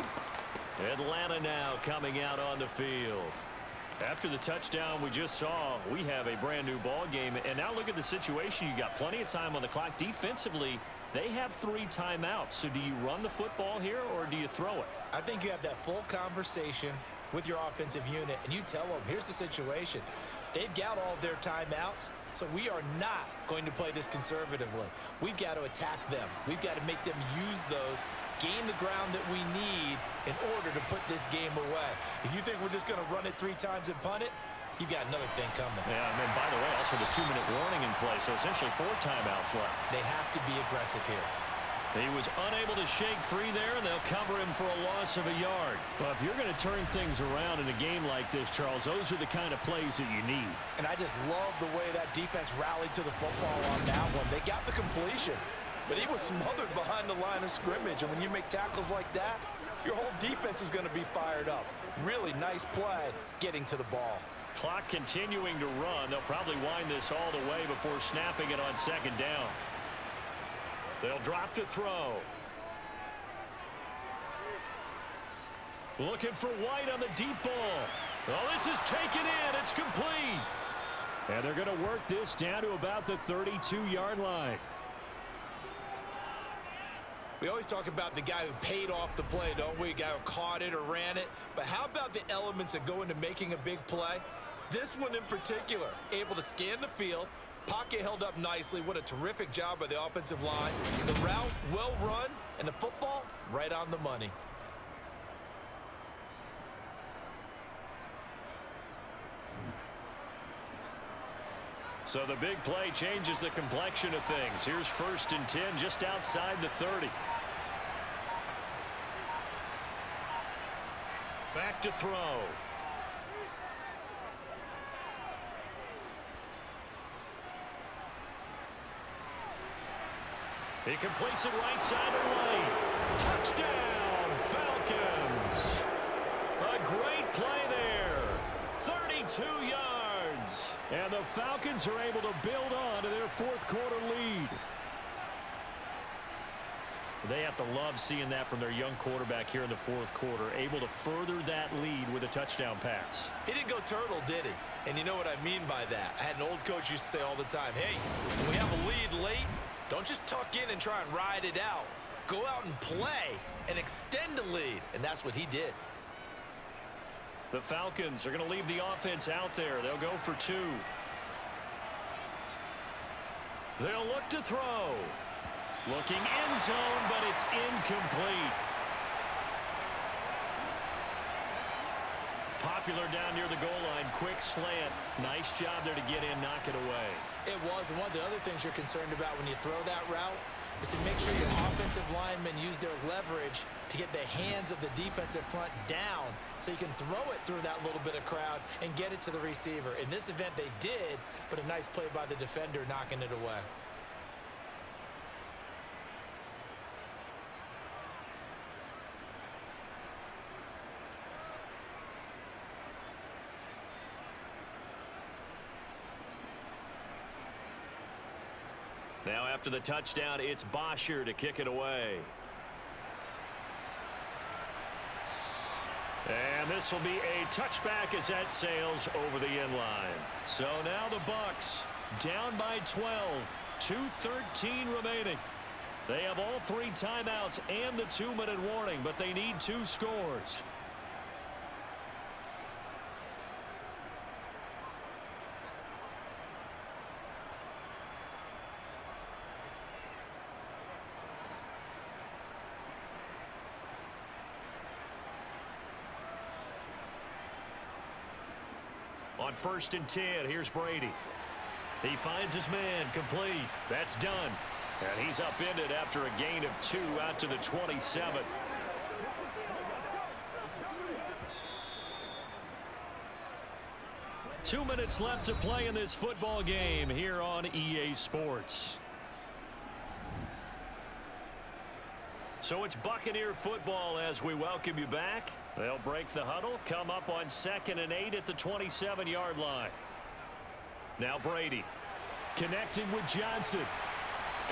Speaker 2: Atlanta now coming out on the field. After the touchdown we just saw, we have a brand new ball game. And now look at the situation. You got plenty of time on the clock. Defensively, they have 3 timeouts. So do you run the football here or do you throw it?
Speaker 3: I think you have that full conversation with your offensive unit, and you tell them, here's the situation. They've got all their timeouts, so we are not going to play this conservatively. We've got to attack them. We've got to make them use those, gain the ground that we need in order to put this game away. If you think we're just going to run it 3 times and punt it, you've got another thing coming.
Speaker 2: Yeah, and then, by the way, also the 2-minute warning in play, so essentially 4 timeouts left.
Speaker 3: They have to be aggressive here.
Speaker 2: He was unable to shake free there, and they'll cover him for a loss of a yard.
Speaker 4: Well, if you're going to turn things around in a game like this, Charles, those are the kind of plays that you need.
Speaker 3: And I just love the way that defense rallied to the football on that one. They got the completion, but he was smothered behind the line of scrimmage. And when you make tackles like that, your whole defense is going to be fired up. Really nice play getting to the ball.
Speaker 2: Clock continuing to run. They'll probably wind this all the way before snapping it on 2nd down. They'll drop to throw. Looking for White on the deep ball. Oh, this is taken in. It's complete.
Speaker 4: And they're going to work this down to about the 32-yard line.
Speaker 3: We always talk about the guy who paid off the play, don't we? The guy who caught it or ran it. But how about the elements that go into making a big play? This one in particular, able to scan the field, pocket held up nicely. What a terrific job by the offensive line. The route, well run, and the football, right on the money.
Speaker 2: So the big play changes the complexion of things. Here's 1st and 10 just outside the 30. Back to throw. He completes it right side of the lane. Touchdown, Falcons. A great play there. 32 yards. And the Falcons are able to build on to their 4th quarter lead. They have to love seeing that from their young quarterback here in the 4th quarter, able to further that lead with a touchdown pass.
Speaker 3: He didn't go turtle, did he? And you know what I mean by that. I had an old coach used to say all the time, hey, when we have a lead late, don't just tuck in and try and ride it out. Go out and play and extend the lead. And that's what he did.
Speaker 2: The Falcons are going to leave the offense out there. They'll go for 2. They'll look to throw. Looking end zone, but it's incomplete. Popular down near the goal line. Quick slant. Nice job there to get in, knock it away.
Speaker 3: It was. And one of the other things you're concerned about when you throw that route is to make sure your offensive linemen use their leverage to get the hands of the defensive front down so you can throw it through that little bit of crowd and get it to the receiver. In this event, they did, but a nice play by the defender knocking it away.
Speaker 2: Now after the touchdown, it's Bosher to kick it away. And this will be a touchback as that sails over the end line. So now the Bucs down by 12, 2:13 remaining. They have all 3 timeouts and the 2-minute warning, but they need 2 scores. On 1st and 10, here's Brady. He finds his man, complete. That's done. And he's upended after a gain of 2 out to the 27. Two minutes left to play in this football game here on EA Sports. So it's Buccaneer football as we welcome you back. They'll break the huddle, come up on 2nd and 8 at the 27-yard line. Now Brady connecting with Johnson.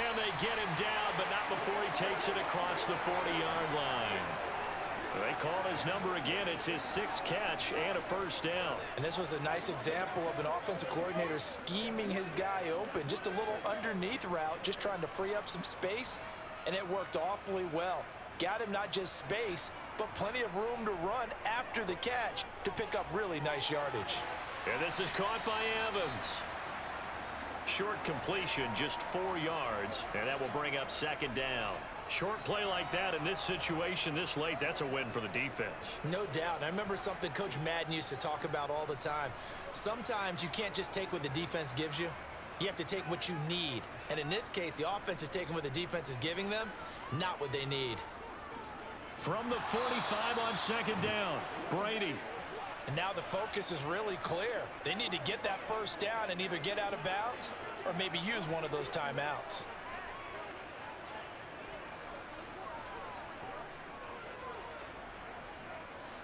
Speaker 2: And they get him down, but not before he takes it across the 40-yard line. They call his number again. It's his 6th catch and a 1st down.
Speaker 3: And this was a nice example of an offensive coordinator scheming his guy open. Just a little underneath route, just trying to free up some space, and it worked awfully well. Got him not just space, but plenty of room to run after the catch to pick up really nice yardage.
Speaker 2: And this is caught by Evans. Short completion, just 4 yards, and that will bring up 2nd down. Short play like that in this situation this late, that's a win for the defense.
Speaker 3: No doubt. And I remember something Coach Madden used to talk about all the time. Sometimes you can't just take what the defense gives you. You have to take what you need. And in this case, the offense is taking what the defense is giving them, not what they need.
Speaker 2: From the 45 on 2nd down, Brady.
Speaker 3: And now the focus is really clear. They need to get that 1st down and either get out of bounds or maybe use one of those timeouts.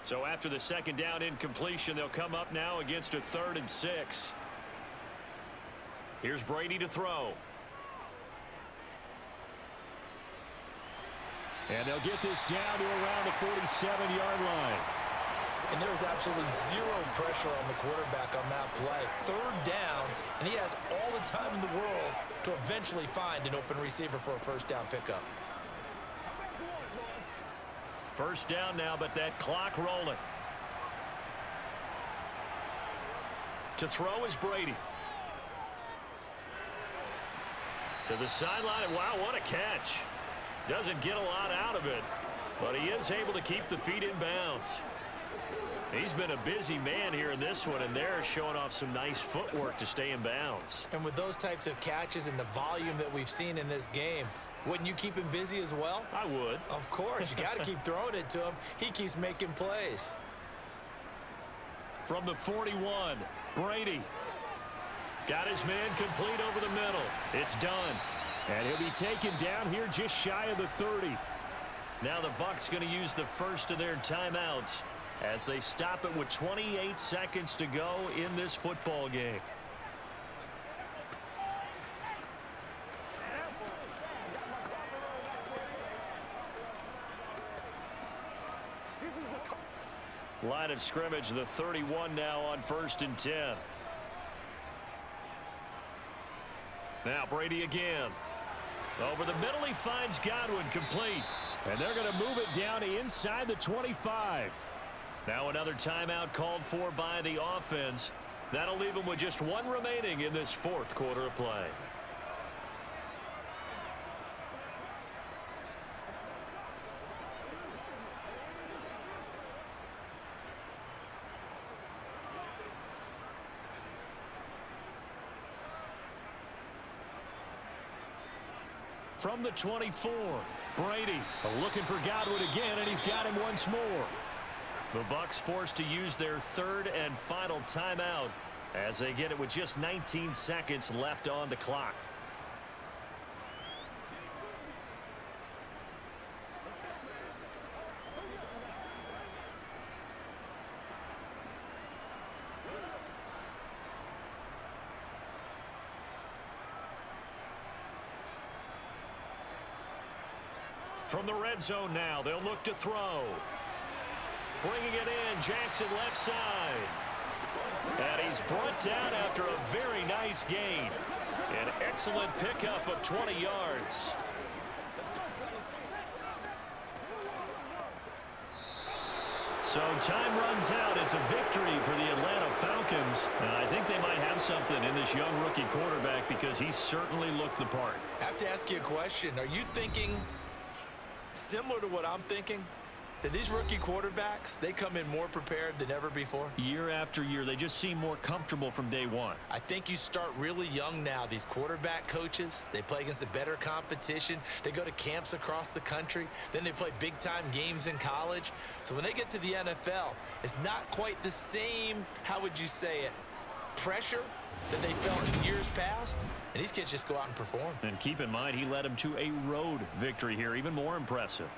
Speaker 2: So after the 2nd down incompletion, they'll come up now against a 3rd and 6. Here's Brady to throw.
Speaker 4: And they'll get this down to around the 47-yard line.
Speaker 3: And there was absolutely zero pressure on the quarterback on that play. Third down, and he has all the time in the world to eventually find an open receiver for a first down pickup.
Speaker 2: First down now, but that clock rolling. To throw is Brady. To the sideline, and wow, what a catch. Doesn't get a lot out of it, but he is able to keep the feet in bounds. He's been a busy man here in this one, and they're showing off some nice footwork to stay in bounds.
Speaker 3: And with those types of catches and the volume that we've seen in this game, wouldn't you keep him busy as well?
Speaker 2: I would.
Speaker 3: Of course. You got to keep throwing it to him. He keeps making plays.
Speaker 2: From the 41, Brady. Got his man complete over the middle. It's done.
Speaker 4: And he'll be taken down here just shy of the 30.
Speaker 2: Now the Bucs going to use the first of their timeouts as they stop it with 28 seconds to go in this football game. Line of scrimmage, the 31 now on 1st and 10. Now Brady again. Over the middle, he finds Godwin complete.
Speaker 4: And they're going to move it down to inside the 25.
Speaker 2: Now another timeout called for by the offense. That'll leave them with just one remaining in this fourth quarter of play. From the 24, Brady
Speaker 4: looking for Godwin again, and he's got him once more.
Speaker 2: The Bucs forced to use their third and final timeout as they get it with just 19 seconds left on the clock. From the red zone now, they'll look to throw. Bringing it in, Jackson left side. And he's brought down after a very nice gain. An excellent pickup of 20 yards. So time runs out. It's a victory for the Atlanta Falcons. And I think they might have something in this young rookie quarterback because he certainly looked the part.
Speaker 3: I have to ask you a question. Are you thinking similar to what I'm thinking? That these rookie quarterbacks, they come in more prepared than ever before?
Speaker 2: Year after year, they just seem more comfortable from day one.
Speaker 3: I think you start really young now. These quarterback coaches, they play against a better competition. They go to camps across the country. Then they play big-time games in college. So when they get to the NFL, it's not quite the same, how would you say it, pressure that they felt in years past. And these kids just go out and perform.
Speaker 2: And keep in mind, he led them to a road victory here, even more impressive.